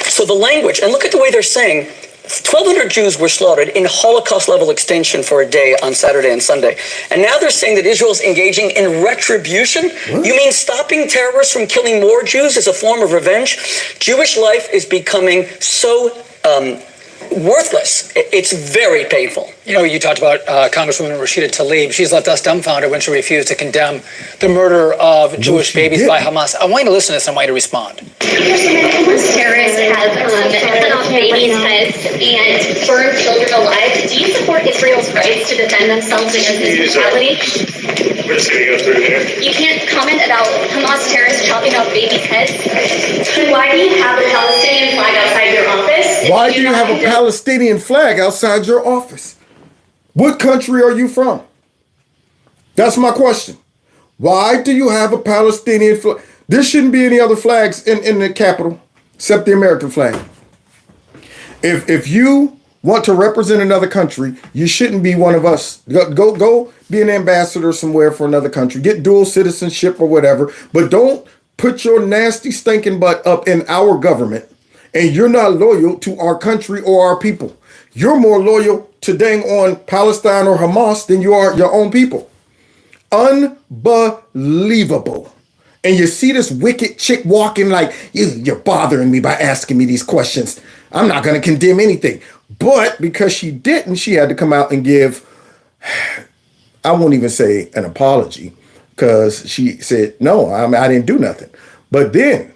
So the language, and look at the way they're saying, 1,200 Jews were slaughtered in Holocaust-level extension for a day on Saturday and Sunday. And now they're saying that Israel's engaging in retribution? What? You mean stopping terrorists from killing more Jews is a form of revenge? Jewish life is becoming so worthless. It's very painful. You know, you talked about Congresswoman Rashida Tlaib. She's left us dumbfounded when she refused to condemn the murder of Jewish babies by Hamas. I want you to listen to this and I want you to respond. Hamas terrorists have cut off babies' heads and burned children alive. Do you support Israel's rights to defend themselves against this brutality? You can't comment about Hamas terrorists chopping off babies' heads. Then why do you have a Palestinian flag outside your office? Why do you have a Palestinian flag outside your office? What country are you from? That's my question. Why do you have a Palestinian flag? There shouldn't be any other flags in the Capitol except the American flag. If you want to represent another country, you shouldn't be one of us. Go be an ambassador somewhere for another country. Get dual citizenship or whatever. But don't put your nasty stinking butt up in our government and you're not loyal to our country or our people. You're more loyal to dang on Palestine or Hamas than you are your own people. Unbelievable. And you see this wicked chick walking like, you're bothering me by asking me these questions. I'm not going to condemn anything. But because she didn't, she had to come out and give, I won't even say an apology, because she said, no, I didn't do nothing. But then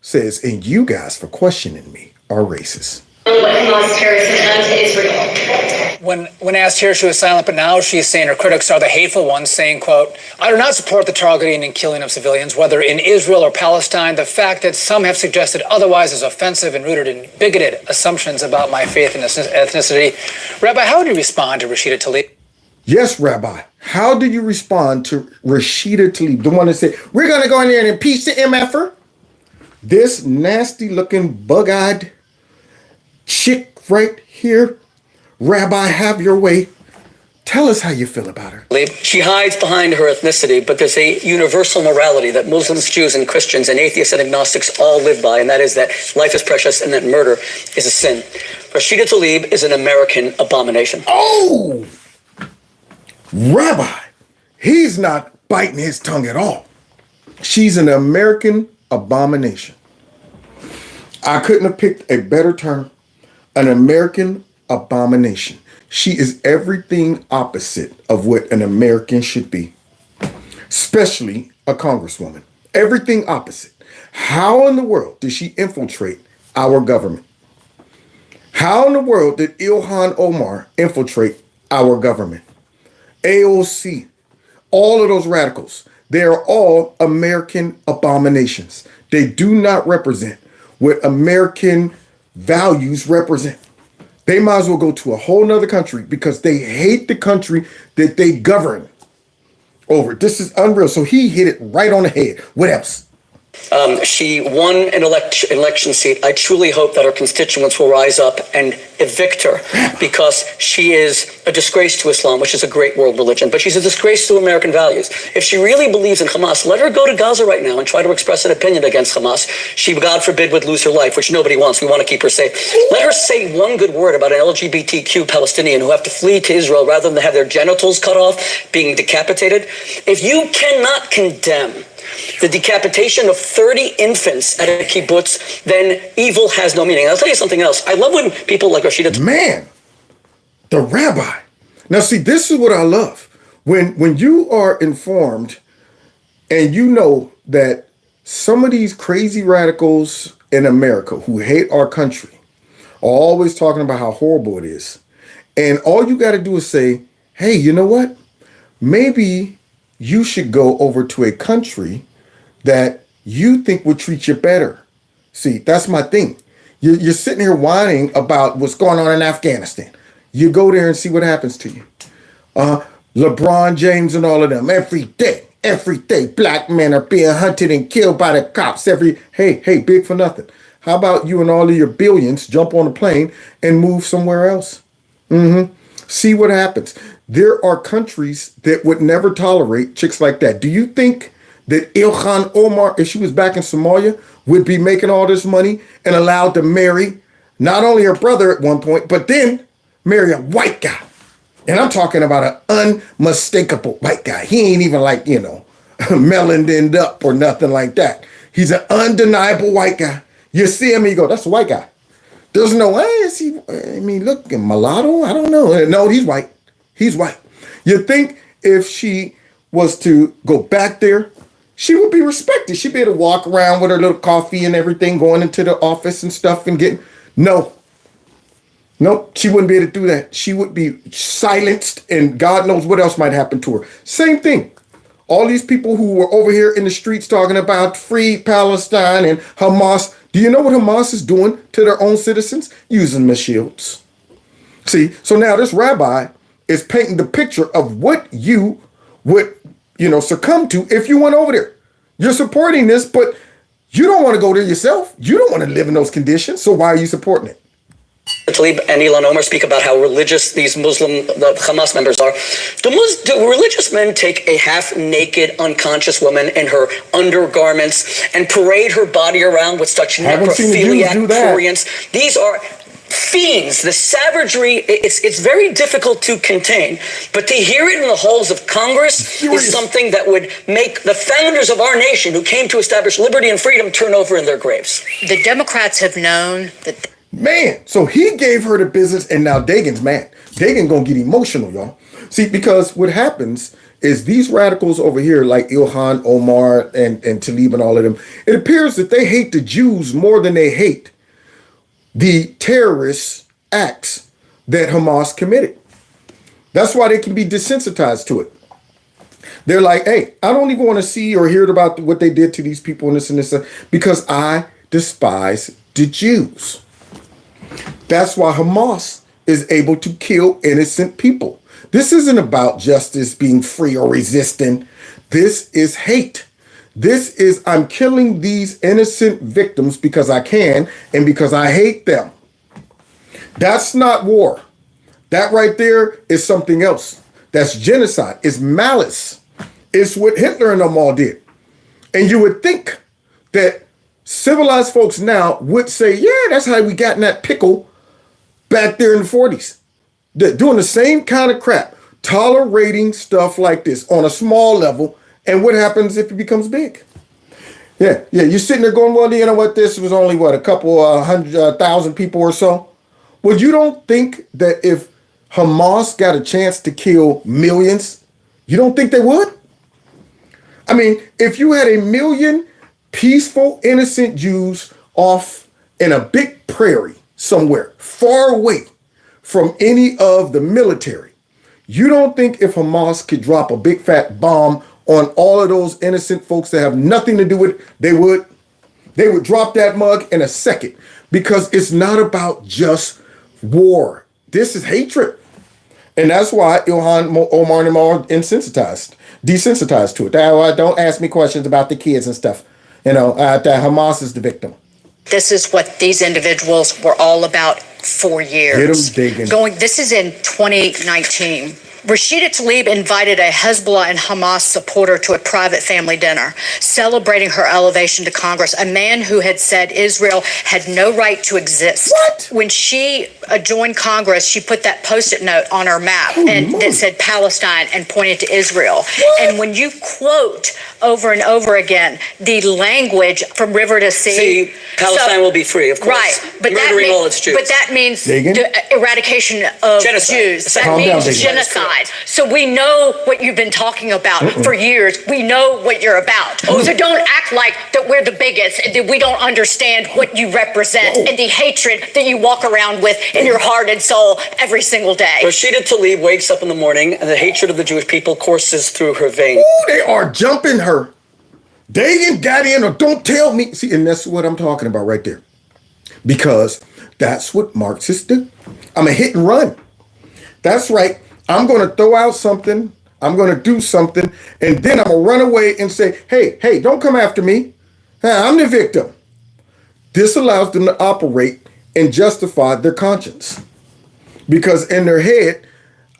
says, and you guys for questioning me are racist. What Hamas terrorists have done to Israel. When asked here, she was silent, but now she's saying her critics are the hateful ones, saying, quote, I do not support the targeting and killing of civilians, whether in Israel or Palestine. The fact that some have suggested otherwise is offensive and rooted in bigoted assumptions about my faith and ethnicity. Rabbi, how would you respond to Rashida Tlaib? Yes, Rabbi. How do you respond to Rashida Tlaib, the one that said, we're going to go in there and impeach the MFer? This nasty looking bug-eyed chick right here. Rabbi, have your way. Tell us how you feel about her. She hides behind her ethnicity, but there's a universal morality that Muslims, Jews, and Christians, and atheists and agnostics all live by, and that is that life is precious and that murder is a sin. Rashida Tlaib is an American abomination. Oh! Rabbi, he's not biting his tongue at all. She's an American abomination. I couldn't have picked a better term. An American abomination. She is everything opposite of what an American should be, especially a congresswoman. Everything opposite. How in the world did she infiltrate our government? How in the world did Ilhan Omar infiltrate our government? AOC, all of those radicals, they are all American abominations. They do not represent what American values represent. They might as well go to a whole nother country because they hate the country that they govern over. This is unreal. So he hit it right on the head. What else? She won an election seat. I truly hope that her constituents will rise up and evict her because she is a disgrace to Islam, which is a great world religion, but she's a disgrace to American values. If she really believes in Hamas, let her go to Gaza right now and try to express an opinion against Hamas. She, God forbid, would lose her life, which nobody wants. We want to keep her safe. Let her say one good word about an LGBTQ Palestinian who have to flee to Israel rather than have their genitals cut off, being decapitated. If you cannot condemn the decapitation of 30 infants at a kibbutz, then evil has no meaning. I'll tell you something else. I love when people like Rashida... Man, the rabbi. Now, see, this is what I love. When you are informed and you know that some of these crazy radicals in America who hate our country are always talking about how horrible it is. And all you got to do is say, hey, you know what? Maybe you should go over to a country that you think would treat you better. See, that's my thing. You're sitting here whining about what's going on in Afghanistan. You go there and see what happens to you. LeBron James and all of them, every day, black men are being hunted and killed by the cops. Hey, big for nothing. How about you and all of your billions jump on a plane and move somewhere else? See what happens. There are countries that would never tolerate chicks like that. Do you think that Ilhan Omar, if she was back in Somalia, would be making all this money and allowed to marry not only her brother at one point, but then marry a white guy? And I'm talking about an unmistakable white guy. He ain't even like, melanined up or nothing like that. He's an undeniable white guy. You see him, you go, that's a white guy. There's no way, is he, look, mulatto? I don't know. No, he's white. He's white. You think if she was to go back there, she would be respected. She'd be able to walk around with her little coffee and everything, going into the office and stuff and getting, no. Nope, she wouldn't be able to do that. She would be silenced and God knows what else might happen to her. Same thing. All these people who were over here in the streets talking about free Palestine and Hamas. Do you know what Hamas is doing to their own citizens? Using them as shields. See, so now this rabbi is painting the picture of what you would, succumb to if you went over there. You're supporting this, but you don't want to go there yourself. You don't want to live in those conditions. So why are you supporting it? Tlaib and Ilhan Omar speak about how religious these the Hamas members are. Do religious men take a half-naked, unconscious woman in her undergarments and parade her body around with such necrophiliac prurience? These are fiends. The savagery, it's very difficult to contain. But to hear it in the halls of Congress is something that would make the founders of our nation, who came to establish liberty and freedom, turn over in their graves. The Democrats have known that... Man, so he gave her the business, and now Dagon's mad. Dagon gonna get emotional, y'all. See, because what happens is these radicals over here, like Ilhan Omar and Tlaib and all of them, it appears that they hate the Jews more than they hate the terrorist acts that Hamas committed. That's why they can be desensitized to it. They're like, hey, I don't even want to see or hear about what they did to these people and this, because I despise the Jews. That's why Hamas is able to kill innocent people. This isn't about justice being free or resisting. This is hate. This is, I'm killing these innocent victims because I can and because I hate them. That's not war. That right there is something else. That's genocide. It's malice. It's what Hitler and them all did. And you would think that civilized folks now would say, yeah, that's how we got in that pickle back there in the 40s. They're doing the same kind of crap, tolerating stuff like this on a small level. And what happens if it becomes big? Yeah, you're sitting there going, well, you know what, this was only, a couple 100,000 people or so. Well, you don't think that if Hamas got a chance to kill millions, you don't think they would? I mean, if you had 1 million peaceful, innocent Jews off in a big prairie somewhere, far away from any of the military, you don't think if Hamas could drop a big fat bomb on all of those innocent folks that have nothing to do with it, they would drop that mug in a second, because it's not about just war. This is hatred. And that's why Ilhan Omar and them are desensitized to it. Don't ask me questions about the kids and stuff. That Hamas is the victim. This is what these individuals were all about for years. Get them digging. This is in 2019. Rashida Tlaib invited a Hezbollah and Hamas supporter to a private family dinner, celebrating her elevation to Congress, a man who had said Israel had no right to exist. What? When she joined Congress, she put that Post-it note on her map that said Palestine and pointed to Israel. What? And when you quote over and over again the language from river to sea, Palestine will be free, of course. Right, but murdering all its Jews. But that means the eradication of Jews. That means genocide. So we know what you've been talking about for years. We know what you're about. So don't act like that we're the bigots and that we don't understand what you represent and the hatred that you walk around with in your heart and soul every single day. Rashida Tlaib wakes up in the morning and the hatred of the Jewish people courses through her veins. They are jumping her. They ain't got in, or don't tell me. See, and that's what I'm talking about right there. Because that's what Marxists do. I'm a hit and run. That's right. I'm going to throw out something. I'm going to do something. And then I'm going to run away and say, hey, don't come after me. I'm the victim. This allows them to operate and justify their conscience. Because in their head,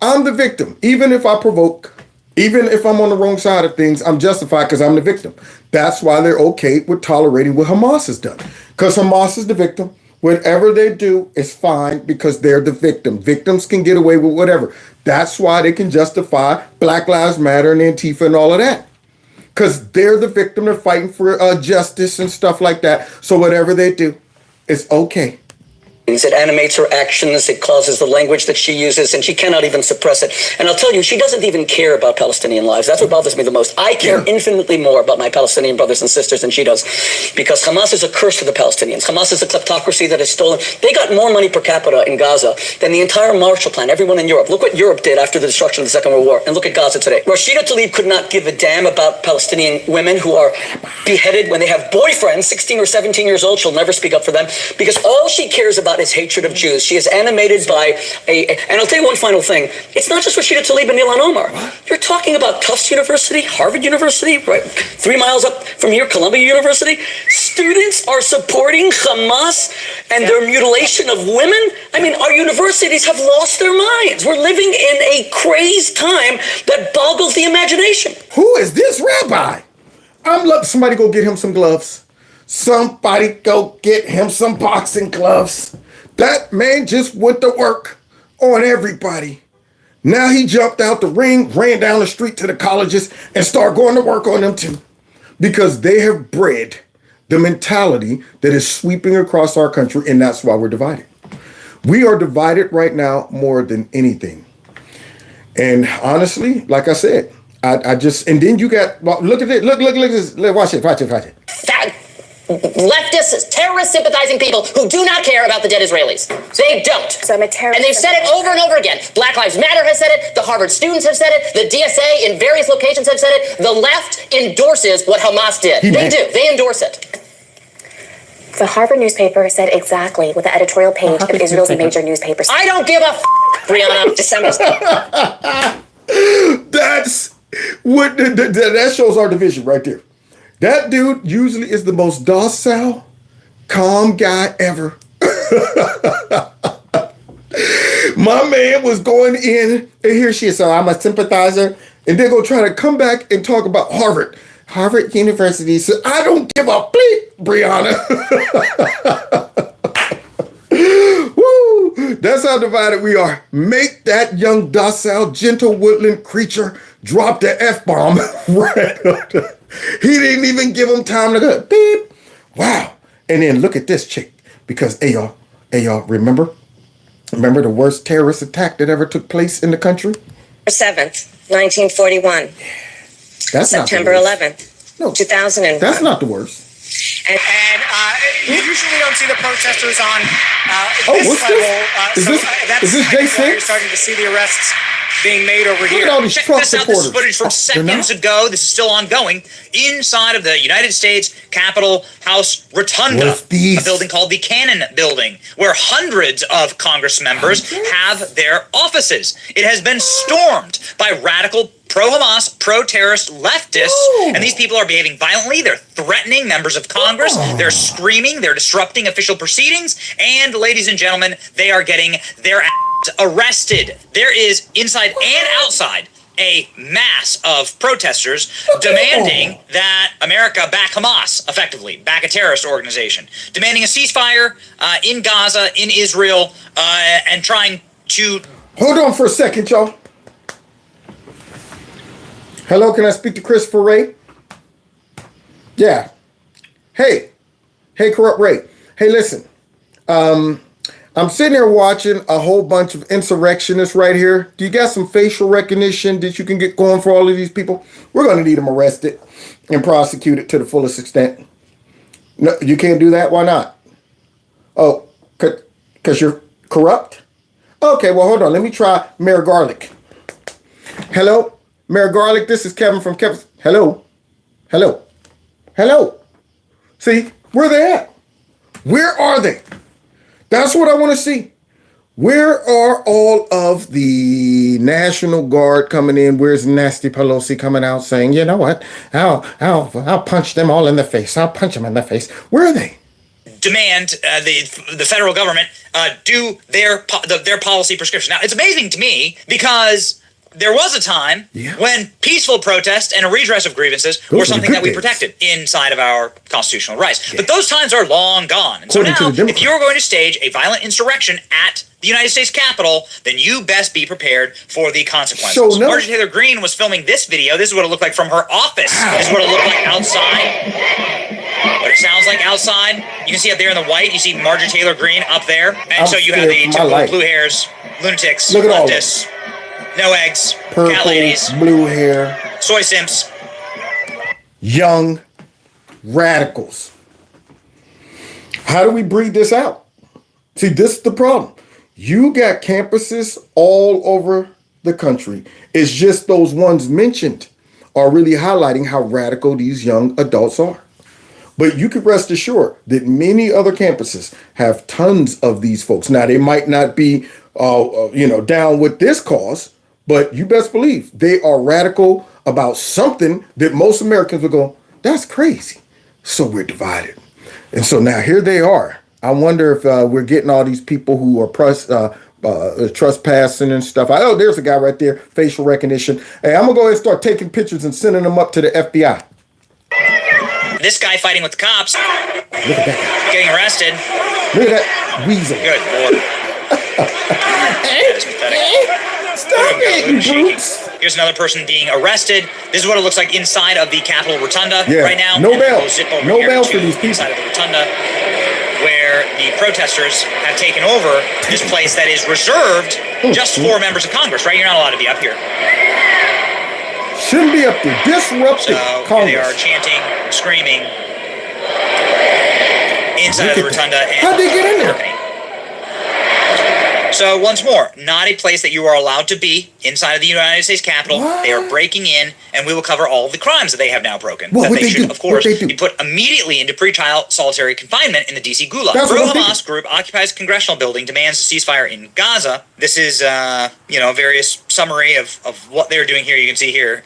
I'm the victim. Even if I provoke, even if I'm on the wrong side of things, I'm justified because I'm the victim. That's why they're okay with tolerating what Hamas has done. Because Hamas is the victim. Whatever they do is fine because they're the victim. Victims can get away with whatever. That's why they can justify Black Lives Matter and Antifa and all of that. Because they're the victim. They're fighting for justice and stuff like that. So whatever they do, it's okay. It animates her actions. It causes the language that she uses, and she cannot even suppress it. And I'll tell you, she doesn't even care about Palestinian lives. That's what bothers me the most. I care infinitely more about my Palestinian brothers and sisters than she does, because Hamas is a curse to the Palestinians. Hamas is a kleptocracy that has stolen. They got more money per capita in Gaza than the entire Marshall Plan, everyone in Europe. Look what Europe did after the destruction of the Second World War, and look at Gaza today. Rashida Tlaib could not give a damn about Palestinian women who are beheaded when they have boyfriends, 16 or 17 years old. She'll never speak up for them, because all she cares about is hatred of Jews. She is animated by and I'll tell you one final thing. It's not just Rashida Tlaib and Ilhan Omar. You're talking about Tufts University, Harvard University, right 3 miles up from here, Columbia University. Students are supporting Hamas and their mutilation of women. I mean, our universities have lost their minds. We're living in a crazed time that boggles the imagination. Who is this rabbi? I'm letting somebody go get him some gloves. Somebody go get him some boxing gloves. That man just went to work on everybody. Now he jumped out the ring, ran down the street to the colleges, and started going to work on them too. Because they have bred the mentality that is sweeping across our country, and that's why we're divided. We are divided right now more than anything. And honestly, like I said, I just, and then you got, well, look at it, look at this, watch it. Leftist, terrorist sympathizing people who do not care about the dead Israelis. They don't. So I'm a terrorist. And they've said it over and over again. Black Lives Matter has said it. The Harvard students have said it. The DSA in various locations have said it. The left endorses what Hamas did. They do. They endorse it. The Harvard newspaper said exactly what the editorial page of Israel's major newspapers. I don't give a Brianna. December. That's what that shows our division right there. That dude usually is the most docile, calm guy ever. My man was going in, and here she is, so I'm a sympathizer, and they're going to try to come back and talk about Harvard. Harvard University said, I don't give a bleep, Brianna. Woo! That's how divided we are. Make that young, docile, gentle woodland creature drop the F-bomb. Right. He didn't even give him time to go, beep. Wow. And then look at this chick. Because, hey, y'all, remember the worst terrorist attack that ever took place in the country? 7th, 1941. That's September 11th, no, 2001. That's not the worst. And you usually don't see the protesters on what's this level. This? Is this J6? You're starting to see the arrests being made over here. Look at all these Trump Check this out. This is footage from seconds ago. This is still ongoing. Inside of the United States Capitol House Rotunda, a building called the Cannon Building, where hundreds of Congress members have their offices. It has been stormed by radical pro-Hamas, pro-terrorist leftists, and these people are behaving violently. They're threatening members of Congress. They're screaming. They're disrupting official proceedings. And, ladies and gentlemen, they are getting their arrested. There is, inside and outside, a mass of protesters demanding that America back Hamas, effectively, back a terrorist organization, demanding a ceasefire in Gaza, in Israel, and trying to... Hold on for a second, y'all. Hello, can I speak to Christopher Ray? Yeah. Hey, Corrupt Ray. Hey, listen. I'm sitting here watching a whole bunch of insurrectionists right here. Do you got some facial recognition that you can get going for all of these people? We're going to need them arrested and prosecuted to the fullest extent. No, you can't do that? Why not? Oh, because you're corrupt? Okay, well, hold on. Let me try Mayor Garlic. Hello? Mayor Garlic, this is Kevin from Kevin. Hello? See, where they at? Where are they? That's what I want to see. Where are all of the National Guard coming in? Where's Nasty Pelosi coming out saying, you know what? I'll punch them all in the face. I'll punch them in the face. Where are they? demand the federal government do their policy prescription. Now, it's amazing to me because there was a time when peaceful protest and a redress of grievances were something that we protected inside of our constitutional rights. But those times are long gone. And so now, if you're going to stage a violent insurrection at the United States Capitol, then you best be prepared for the consequences. Marjorie Taylor Greene was filming this video. This is what it looked like from her office. This is what it looked like outside. What it sounds like outside. You can see up there in the white, you see Marjorie Taylor Greene up there. And so you have the typical blue hairs, lunatics, leftists, no eggs, purple, cat ladies, blue hair, soy simps, young radicals. How do we breed this out? See, this is the problem. You got campuses all over the country. It's just those ones mentioned are really highlighting how radical these young adults are. But you can rest assured that many other campuses have tons of these folks. Now, they might not be, down with this cause, but you best believe they are radical about something that most Americans would go, that's crazy. So we're divided. And so now here they are. I wonder if we're getting all these people who are trespassing and stuff. Oh, there's a guy right there, facial recognition. Hey, I'm going to go ahead and start taking pictures and sending them up to the FBI. This guy fighting with the cops, Look at that. getting arrested. Look at that weasel. Good Lord. That is pathetic. Stop it, you brutes. Here's another person being arrested. This is what it looks like inside of the Capitol Rotunda right now. No bail. No bail for these people. Inside of the Rotunda, where the protesters have taken over this place that is reserved just for members of Congress, right? You're not allowed to be up here. Shouldn't be up there. Disrupting Congress. They are chanting, screaming inside of the Rotunda. How'd they get in there? So once more, not a place that you are allowed to be inside of the United States Capitol. What? They are breaking in, and we will cover all of the crimes that they have now broken. That they should, of course, be put immediately into pretrial solitary confinement in the D.C. Gulag. Pro-Hamas group occupies congressional building, demands a ceasefire in Gaza. This is, a various summary of what they're doing here. You can see here,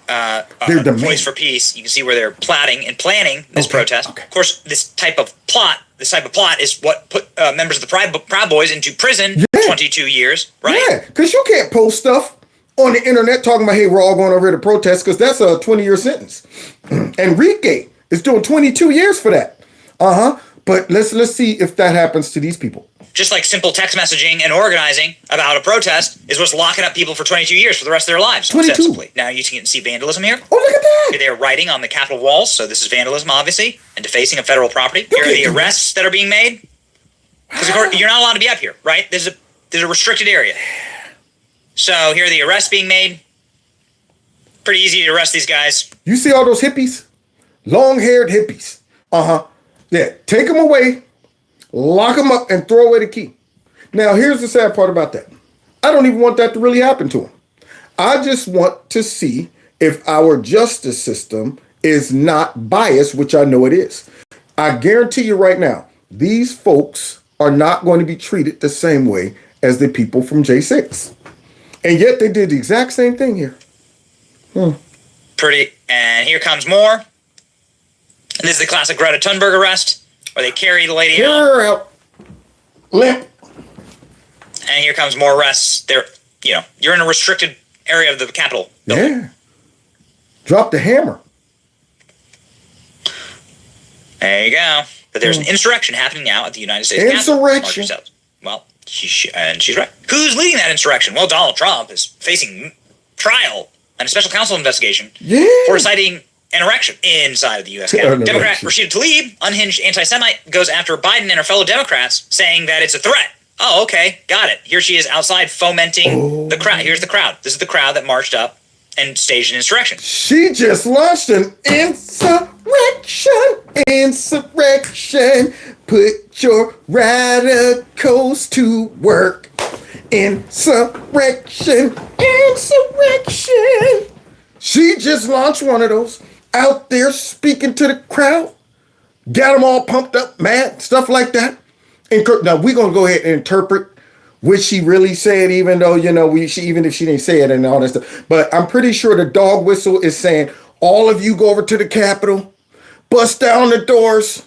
Voice for Peace. You can see where they're plotting and planning this protest. Okay. Of course, this type of plot is what put members of the Proud Boys into prison for 22 years, right? Yeah, because you can't post stuff on the internet talking about, hey, we're all going over here to protest, because that's a 20-year sentence. Enrique is doing 22 years for that. But let's see if that happens to these people. Just like simple text messaging and organizing about a protest is what's locking up people for 22 years for the rest of their lives. 22. Now you can see vandalism here. Oh, look at that. They're writing on the Capitol walls, so this is vandalism, obviously, and defacing of federal property. Here are the arrests that are being made. Because you're not allowed to be up here, right? There's a restricted area. So here are the arrests being made. Pretty easy to arrest these guys. You see all those hippies? Long-haired hippies. Yeah, take them away, lock them up, and throw away the key. Now, here's the sad part about that. I don't even want that to really happen to them. I just want to see if our justice system is not biased, which I know it is. I guarantee you right now, these folks are not going to be treated the same way as the people from J6. And yet they did the exact same thing here. Pretty. And here comes more. And this is the classic Greta Thunberg arrest, where they carry the lady out. Limp. And here comes more arrests. You're in a restricted area of the Capitol building. Yeah. Drop the hammer. There you go. But there's an insurrection happening now at the United States Insurrection. Capitol. Well, she's right. Who's leading that insurrection? Well, Donald Trump is facing trial and a special counsel investigation for inciting an erection inside of the U.S. Capitol. Democrat Rashida Tlaib, unhinged anti-Semite, goes after Biden and her fellow Democrats, saying that it's a threat. Oh, okay, got it. Here she is outside fomenting the crowd. Here's the crowd. This is the crowd that marched up and staged an insurrection. She just launched an insurrection. Put your radicals to work. Insurrection. She just launched one of those out there speaking to the crowd. Got them all pumped up, mad, stuff like that. Now, we're going to go ahead and interpret what she really said, even though, even if she didn't say it and all that stuff. But I'm pretty sure the dog whistle is saying, all of you go over to the Capitol, bust down the doors,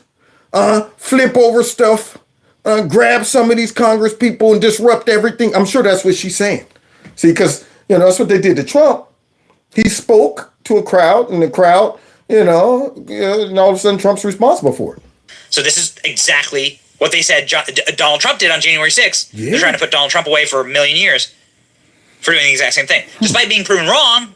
flip over stuff, grab some of these Congress people and disrupt everything. I'm sure that's what she's saying. See, because, that's what they did to Trump. He spoke to a crowd, and the crowd, and all of a sudden Trump's responsible for it. So this is exactly what they said Donald Trump did on January 6th. Yeah. They're trying to put Donald Trump away for a million years for doing the exact same thing. Despite being proven wrong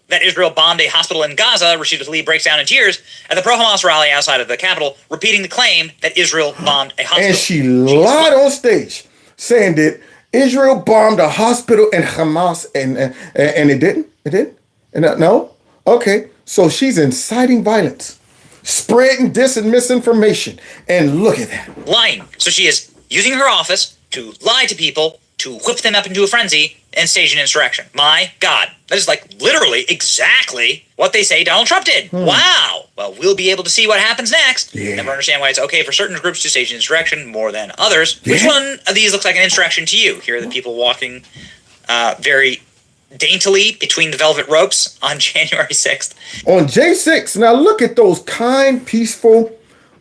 that Israel bombed a hospital in Gaza, Rashida Tlaib breaks down in tears at the pro-Hamas rally outside of the Capitol, repeating the claim that Israel bombed a hospital. And she lied on stage, saying that Israel bombed a hospital and Hamas, and it didn't? It didn't? No? Okay, so she's inciting violence, spreading dis and misinformation, and look at that. Lying. So she is using her office to lie to people, to whip them up into a frenzy, and stage an insurrection. My God. That is literally exactly what they say Donald Trump did. Wow. Well, we'll be able to see what happens next. Yeah. Never understand why it's okay for certain groups to stage an insurrection more than others. Yeah. Which one of these looks like an insurrection to you? Here are the people walking very daintily between the velvet ropes on January 6th. On J6, now look at those kind, peaceful,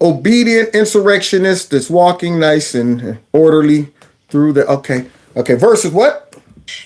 obedient insurrectionists that's walking nice and orderly through the, okay, versus what?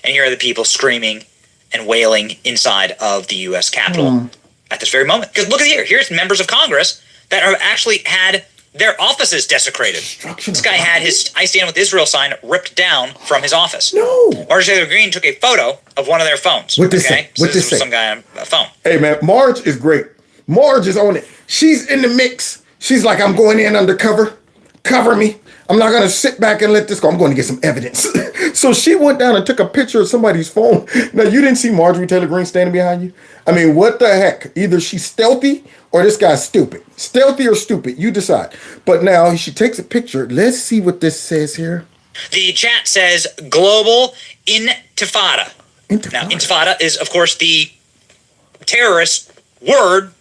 And here are the people screaming and wailing inside of the U.S. Capitol at this very moment. Because look at here. Here's members of Congress that have actually had their offices desecrated. This guy had his I Stand With Israel sign ripped down from his office. No. Marjorie Taylor Greene took a photo of one of their phones. What this say? What this say? Some guy on a phone. Hey, man, Marge is great. Marge is on it. She's in the mix. She's like, I'm going in undercover. Cover me. I'm not going to sit back and let this go. I'm going to get some evidence. So she went down and took a picture of somebody's phone. Now, you didn't see Marjorie Taylor Greene standing behind you? I mean, what the heck? Either she's stealthy or this guy's stupid. Stealthy or stupid, you decide. But now she takes a picture. Let's see what this says here. The chat says global intifada. Now, intifada is, of course, the terrorist word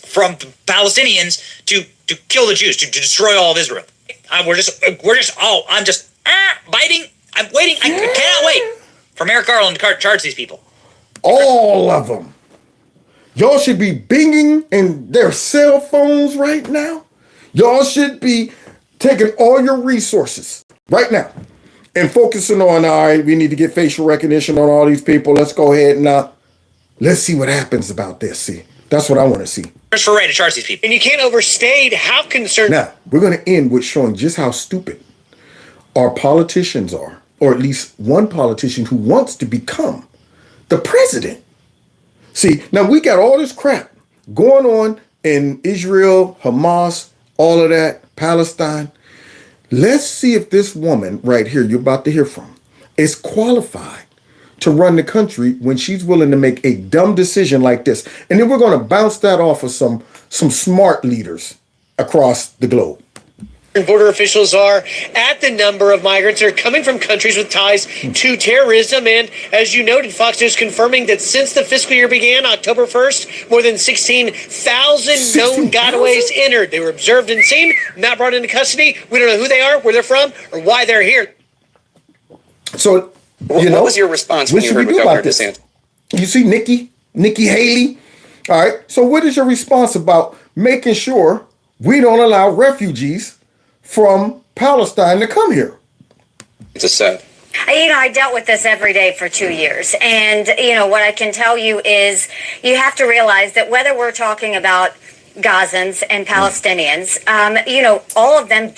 from the Palestinians to kill the Jews, to destroy all of Israel. I'm just biting. I'm waiting. I cannot wait for Merrick Garland to charge these people. All of them. Y'all should be binging in their cell phones right now. Y'all should be taking all your resources right now and focusing on, all right, we need to get facial recognition on all these people. Let's go ahead and let's see what happens about this. See, that's what I want to see. Christopher Wray to charge these people. And you can't overstate how concerned. Now, we're going to end with showing just how stupid our politicians are, or at least one politician who wants to become the president. See, now we got all this crap going on in Israel, Hamas, all of that, Palestine. Let's see if this woman right here you're about to hear from is qualified to run the country when she's willing to make a dumb decision like this. And then we're going to bounce that off of some smart leaders across the globe. Border officials are at the number of migrants that are coming from countries with ties to terrorism. And as you noted, Fox News confirming that since the fiscal year began, October 1st, more than 16,000 known gotaways entered. They were observed and seen, not brought into custody. We don't know who they are, where they're from, or why they're here. So, what was your response when you heard what Governor DeSantis? You see Nikki Haley. All right. So what is your response about making sure we don't allow refugees from Palestine to come here? It's a set. I dealt with this every day for 2 years. And, what I can tell you is you have to realize that whether we're talking about Gazans and Palestinians, all of them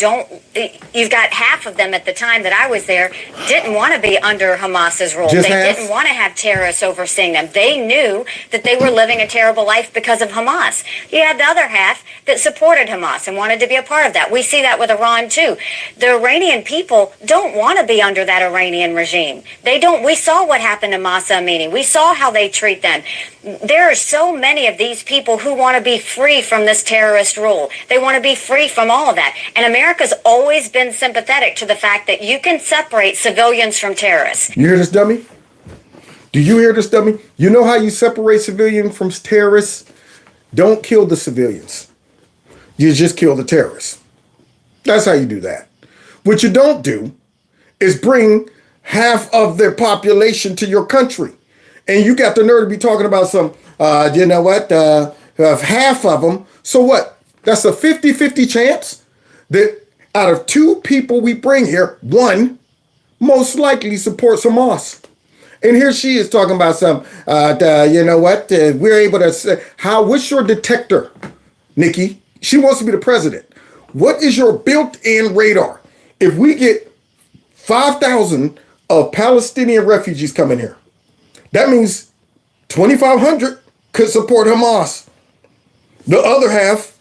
you've got half of them at the time that I was there didn't want to be under Hamas's rule. They didn't want to have terrorists overseeing them. They knew that they were living a terrible life because of Hamas. You had the other half that supported Hamas and wanted to be a part of that. We see that with Iran too. The Iranian people don't want to be under that Iranian regime. They don't. We saw what happened to Masa Amini. We saw how they treat them. There are so many of these people who want to be free from this terrorist rule. They want to be free from all of that. And America's always been sympathetic to the fact that you can separate civilians from terrorists. You hear this, dummy? Do you hear this, dummy? You know how you separate civilians from terrorists? Don't kill the civilians. You just kill the terrorists. That's how you do that. What you don't do is bring half of their population to your country. And you got the nerve to be talking about some, half of them. So what? That's a 50-50 chance that out of 2 people we bring here, 1 most likely supports Hamas. And here she is talking about some, you know what, we're able to say, what's your detector, Nikki? She wants to be the president. What is your built-in radar? If we get 5,000 of Palestinian refugees coming here, that means 2,500 could support Hamas. The other half,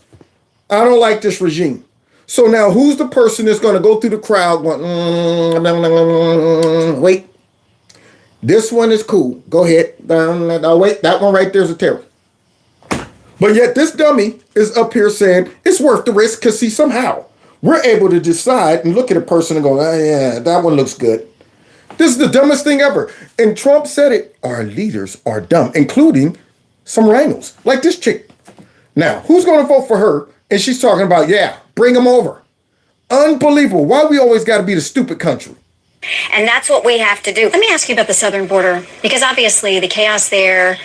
I don't like this regime. So now who's the person that's going to go through the crowd going, wait, this one is cool. Go ahead. Wait, that one right there is a terror. But yet this dummy is up here saying it's worth the risk because, see, somehow we're able to decide and look at a person and go, yeah, that one looks good. This is the dumbest thing ever. And Trump said it. Our leaders are dumb, including some rhinos, like this chick. Now, who's going to vote for her? And she's talking about, yeah, bring them over. Unbelievable. Why we always got to be the stupid country? And that's what we have to do. Let me ask you about the southern border, because obviously the chaos there,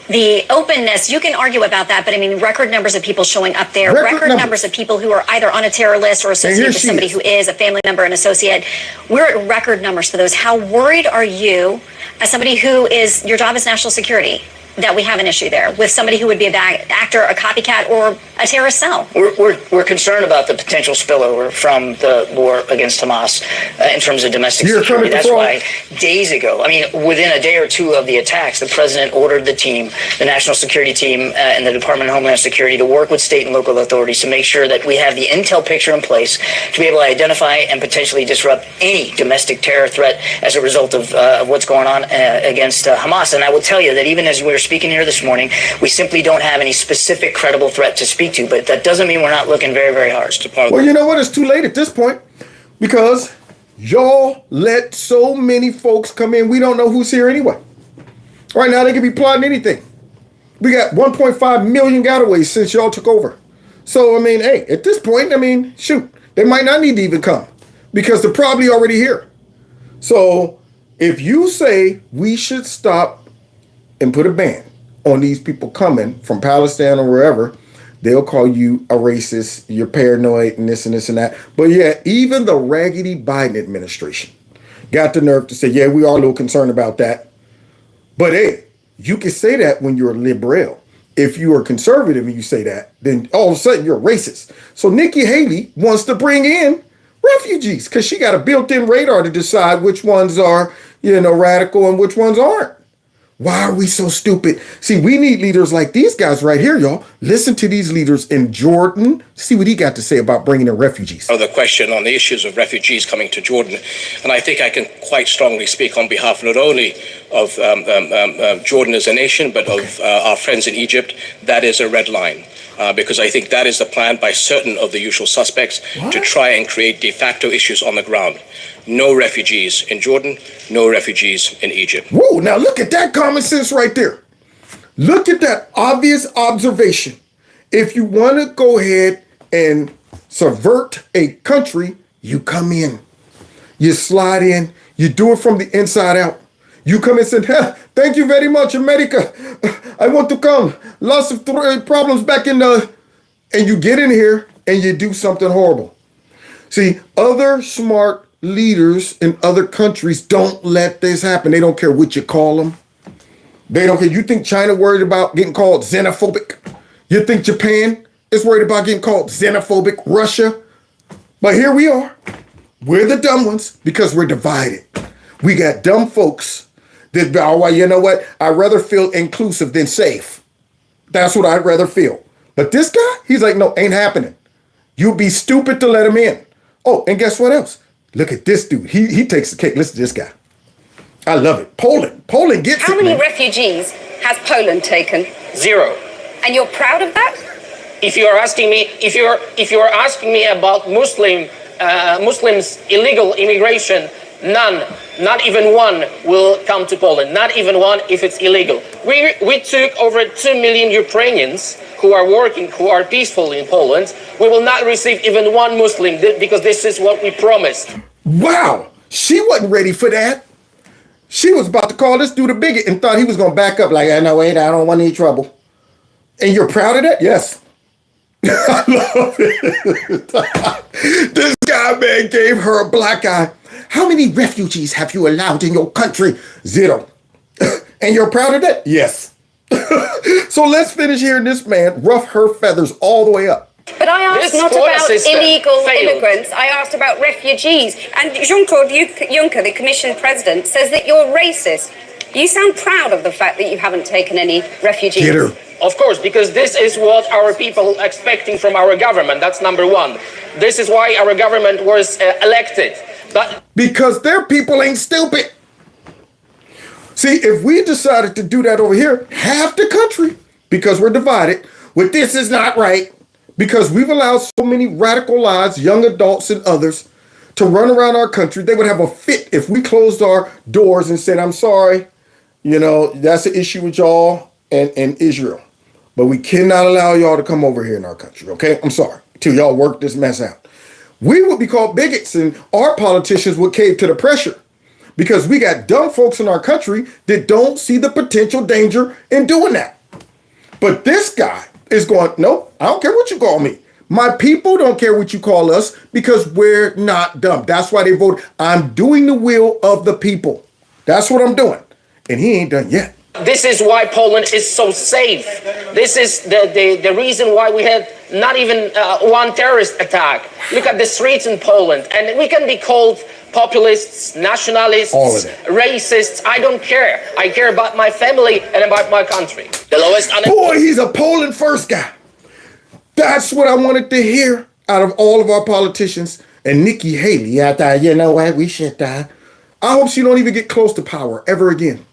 the openness, you can argue about that, but I mean, record numbers of people showing up there, record numbers of people who are either on a terror list or associated with somebody who is a family member, an associate. We're at record numbers for those. How worried are you, as somebody who is, your job is national security, that we have an issue there with somebody who would be a bad actor, a copycat, or a terrorist cell? We're concerned about the potential spillover from the war against Hamas in terms of domestic security. That's why days ago, I mean, within a day or 2 of the attacks, the president ordered the team, the national security team and the Department of Homeland Security to work with state and local authorities to make sure that we have the intel picture in place to be able to identify and potentially disrupt any domestic terror threat as a result of what's going on against Hamas. And I will tell you that even as we're speaking here this morning, we simply don't have any specific credible threat to speak to, but that doesn't mean we're not looking very, very hard. Well, you know what? It's too late at this point because y'all let so many folks come in. We don't know who's here anyway. Right now, they could be plotting anything. We got 1.5 million gotaways since y'all took over. So, I mean, hey, at this point, I mean, shoot, they might not need to even come because they're probably already here. So, if you say we should stop and put a ban on these people coming from Palestine or wherever, they'll call you a racist, you're paranoid, and this and this and that. But yeah, even the raggedy Biden administration got the nerve to say, yeah, we are a little concerned about that. But hey, you can say that when you're a liberal. If you are conservative and you say that, then all of a sudden you're a racist. So Nikki Haley wants to bring in refugees because she got a built-in radar to decide which ones are, radical and which ones aren't. Why are we so stupid? See, we need leaders like these guys right here, y'all. Listen to these leaders in Jordan. See what he got to say about bringing in refugees. The question on the issues of refugees coming to Jordan. And I think I can quite strongly speak on behalf not only of Jordan as a nation, but of our friends in Egypt. That is a red line. Because I think that is the plan by certain of the usual suspects to try and create de facto issues on the ground. No refugees in Jordan, no refugees in Egypt. Whoa, now look at that common sense right there. Look at that obvious observation. If you want to go ahead and subvert a country, you come in. You slide in. You do it from the inside out. You come and say, thank you very much, America. I want to come. Lots of problems back in the... And you get in here and you do something horrible. See, other smart leaders in other countries don't let this happen. They don't care what you call them. They don't care. You think China worried about getting called xenophobic? You think Japan is worried about getting called xenophobic? Russia? But here we are. We're the dumb ones because we're divided. We got dumb folks that, you know what? I'd rather feel inclusive than safe. That's what I'd rather feel. But this guy, he's like, no, ain't happening. You'd be stupid to let him in. Oh, and guess what else? Look at this dude. He takes the cake. Listen to this guy. I love it. Poland gets it. How many refugees has Poland taken? 0. And you're proud of that? If you are asking me about Muslims illegal immigration, none, not even one will come to Poland. Not even one if it's illegal. We took over 2 million Ukrainians who are working, who are peaceful in Poland. We will not receive even one Muslim because this is what we promised. Wow, she wasn't ready for that. She was about to call this dude a bigot and thought he was going to back up like, no, wait, I don't want any trouble. And you're proud of that? Yes. I love it. This guy, man, gave her a black eye. How many refugees have you allowed in your country? 0. And you're proud of that? Yes. So let's finish hearing this man rough her feathers all the way up. But I asked not about illegal immigrants, I asked about refugees. And Jean-Claude Juncker, the Commission president, says that you're racist. You sound proud of the fact that you haven't taken any refugees. Get her. Of course, because this is what our people are expecting from our government. That's number one. This is why our government was elected. But because their people ain't stupid. See, if we decided to do that over here, half the country, because we're divided, with this is not right, because we've allowed so many radicalized young adults and others to run around our country, they would have a fit if we closed our doors and said, I'm sorry, you know, that's an issue with y'all and Israel. But we cannot allow y'all to come over here in our country, okay? I'm sorry, till y'all work this mess out. We would be called bigots and our politicians would cave to the pressure because we got dumb folks in our country that don't see the potential danger in doing that. But this guy is going, nope, I don't care what you call me. My people don't care what you call us because we're not dumb. That's why they vote. I'm doing the will of the people. That's what I'm doing. And he ain't done yet. this is why Poland is so safe. This is the reason why we had not even one terrorist attack. Look at the streets in Poland. And we can be called populists, nationalists, racists. I don't care. I care about my family and about my country. The lowest Boy, he's a Poland first guy. That's what I wanted to hear out of all of our politicians. And Nikki Haley, I thought, you know what, we should die. I hope she don't even get close to power ever again.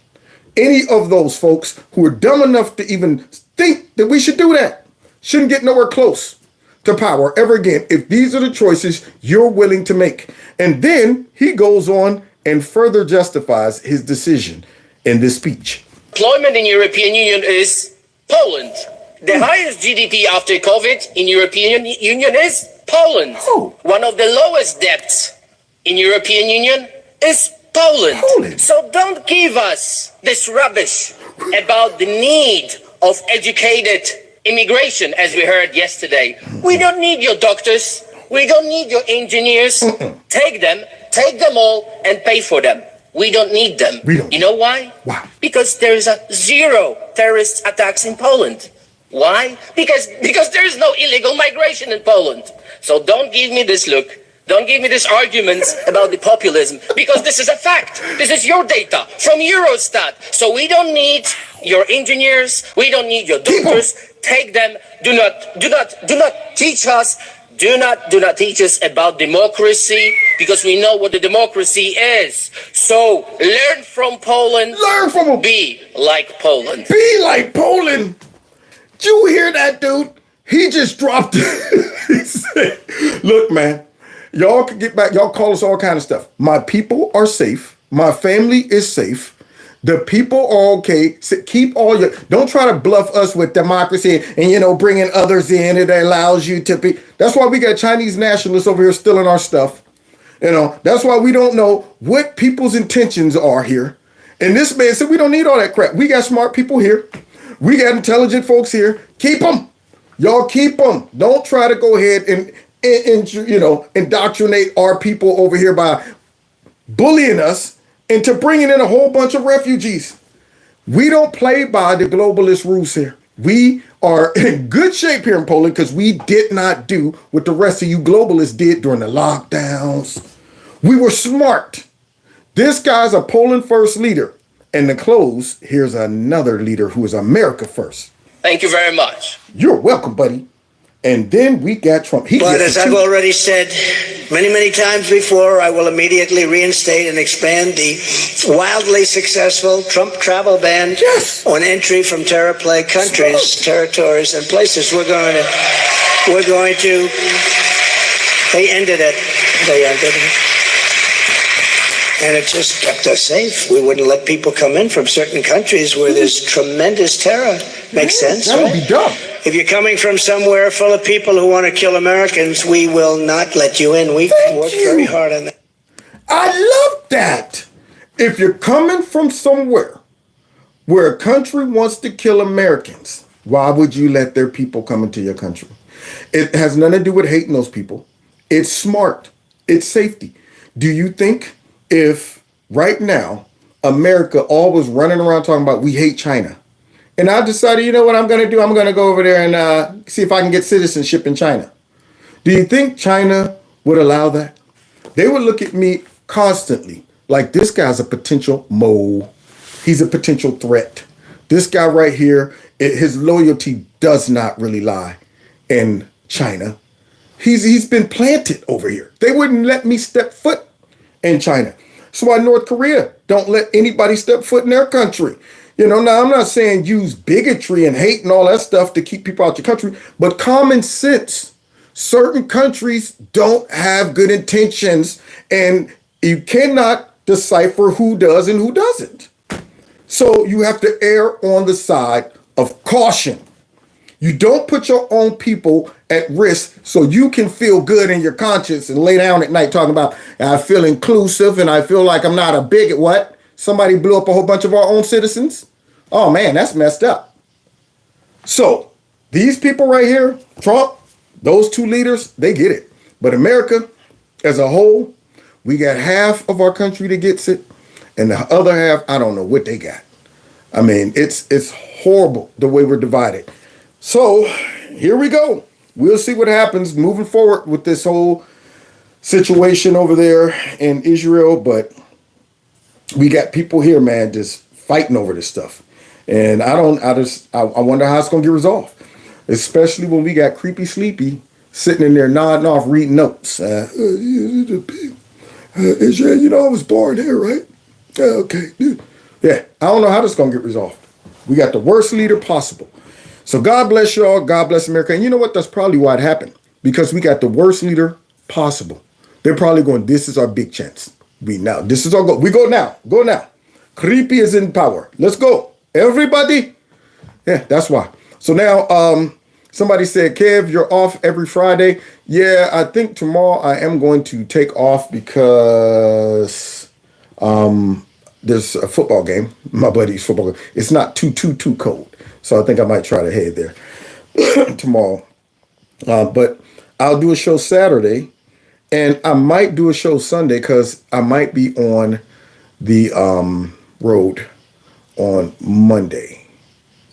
Any of those folks who are dumb enough to even think that we should do that shouldn't get nowhere close to power ever again if these are the choices you're willing to make. And then he goes on and further justifies his decision in this speech. Employment in European Union is Poland. The highest GDP after COVID in European Union is Poland. One of the lowest debts in European Union is Poland. So don't give us this rubbish about the need of educated immigration, as we heard yesterday. We don't need your doctors. We don't need your engineers. Take them all and pay for them. We don't need them. You know why? Why? Because there is zero terrorist attacks in Poland. Why? Because there is no illegal migration in Poland. So don't give me this look. Don't give me these arguments about the populism, because this is a fact. This is your data from Eurostat. So we don't need your engineers. We don't need your doctors. Take them. Do not teach us. Do not teach us about democracy, because we know what the democracy is. So learn from Poland. Learn from them. Be like Poland. Be like Poland. Did you hear that, dude? He just dropped it. He said, look, man, y'all can get back. Y'all call us all kind of stuff. My people are safe. My family is safe. The people are okay. So keep all your, don't try to bluff us with democracy and, you know, bringing others in. It allows you to be. That's why we got Chinese nationalists over here stealing our stuff. You know, that's why we don't know what people's intentions are here. And this man said, we don't need all that crap. We got smart people here. We got intelligent folks here. Keep them. Y'all keep them. Don't try to go ahead and you know, indoctrinate our people over here by bullying us into bringing in a whole bunch of refugees. We don't play by the globalist rules here. We are in good shape here in Poland because we did not do what the rest of you globalists did during the lockdowns. We were smart. This guy's a Poland first leader. And to close, here's another leader who is America first. Thank you very much. You're welcome, buddy. And then we got Trump. But as I've already said many, many times before, I will immediately reinstate and expand the wildly successful Trump travel ban on entry from terror-plagued countries, territories, and places. We're going to. They ended it. And it just kept us safe. We wouldn't let people come in from certain countries where there's tremendous terror. Makes sense, that would be dumb. If you're coming from somewhere full of people who want to kill Americans, we will not let you in. We've worked very hard on that. I love that. If you're coming from somewhere where a country wants to kill Americans, why would you let their people come into your country? It has nothing to do with hating those people. It's smart. It's safety. Do you think if right now America all was running around talking about we hate China, and I decided, you know what I'm going to do? I'm going to go over there and see if I can get citizenship in China. Do you think China would allow that? They would look at me constantly like this guy's a potential mole. He's a potential threat. This guy right here, his loyalty does not really lie in China. He's been planted over here. They wouldn't let me step foot in China. That's why North Korea don't let anybody step foot in their country. Now I'm not saying use bigotry and hate and all that stuff to keep people out your country, but common sense. Certain countries don't have good intentions, and you cannot decipher who does and who doesn't. So you have to err on the side of caution. You don't put your own people at risk so you can feel good in your conscience and lay down at night talking about, I feel inclusive and I feel like I'm not a bigot. What? Somebody blew up a whole bunch of our own citizens? Oh man, that's messed up. So these people right here, Trump, those two leaders, they get it. But America as a whole, we got half of our country that gets it, and the other half, I don't know what they got. I mean, it's horrible the way we're divided. So here we go. We'll see what happens moving forward with this whole situation over there in Israel. But we got people here, man, just fighting over this stuff. And I wonder how it's going to get resolved, especially when we got Creepy Sleepy sitting in there nodding off, reading notes. Israel, I was born here, right? Okay. Yeah, I don't know how this is going to get resolved. We got the worst leader possible. So God bless y'all. God bless America. And you know what? That's probably why it happened. Because we got the worst leader possible. They're probably going, this is our big chance. This is our goal. We go now. Go now. Creepy is in power. Let's go. Everybody. Yeah, that's why. So now, somebody said, Kev, you're off every Friday. Yeah, I think tomorrow I am going to take off because there's a football game. My buddy's football game. It's not too cold. So I think I might try to head there tomorrow. But I'll do a show Saturday, and I might do a show Sunday because I might be on the road on Monday.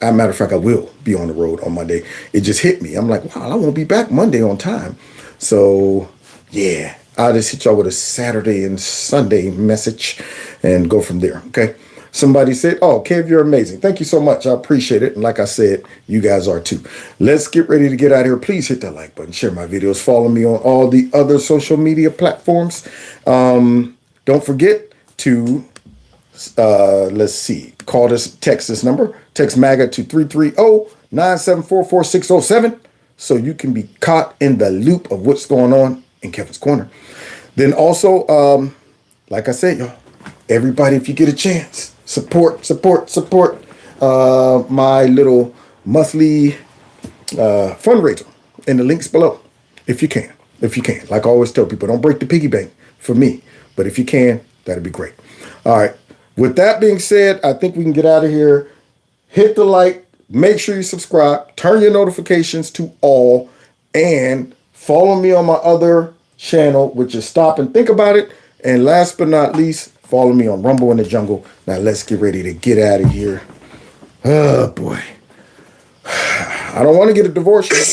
As a matter of fact, I will be on the road on Monday. It just hit me. I'm like, wow, I won't be back Monday on time. So, yeah, I'll just hit y'all with a Saturday and Sunday message and go from there, okay? Somebody said, oh, Kev, you're amazing. Thank you so much. I appreciate it. And like I said, you guys are too. Let's get ready to get out of here. Please hit that like button, share my videos, follow me on all the other social media platforms. Don't forget to, let's see, call this, text this number, text MAGA to 330-974-4607 so you can be caught in the loop of what's going on in Kevin's Corner. Then also, like I said, y'all, everybody, if you get a chance, support my little monthly fundraiser in the links below. If you can. Like I always tell people, don't break the piggy bank for me. But if you can, that'd be great. All right. With that being said, I think we can get out of here. Hit the like. Make sure you subscribe. Turn your notifications to all. And follow me on my other channel, which is Stop and Think About It. And last but not least, follow me on Rumble in the Jungle. Now let's get ready to get out of here. Oh, boy. I don't want to get a divorce yet.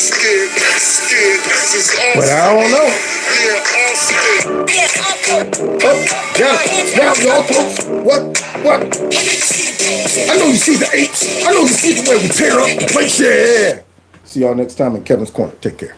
But I don't know. Oh, now y'all folks. What? I know you see the apes. I know you see the way we tear up the place. Yeah. See y'all next time in Kevin's Corner. Take care.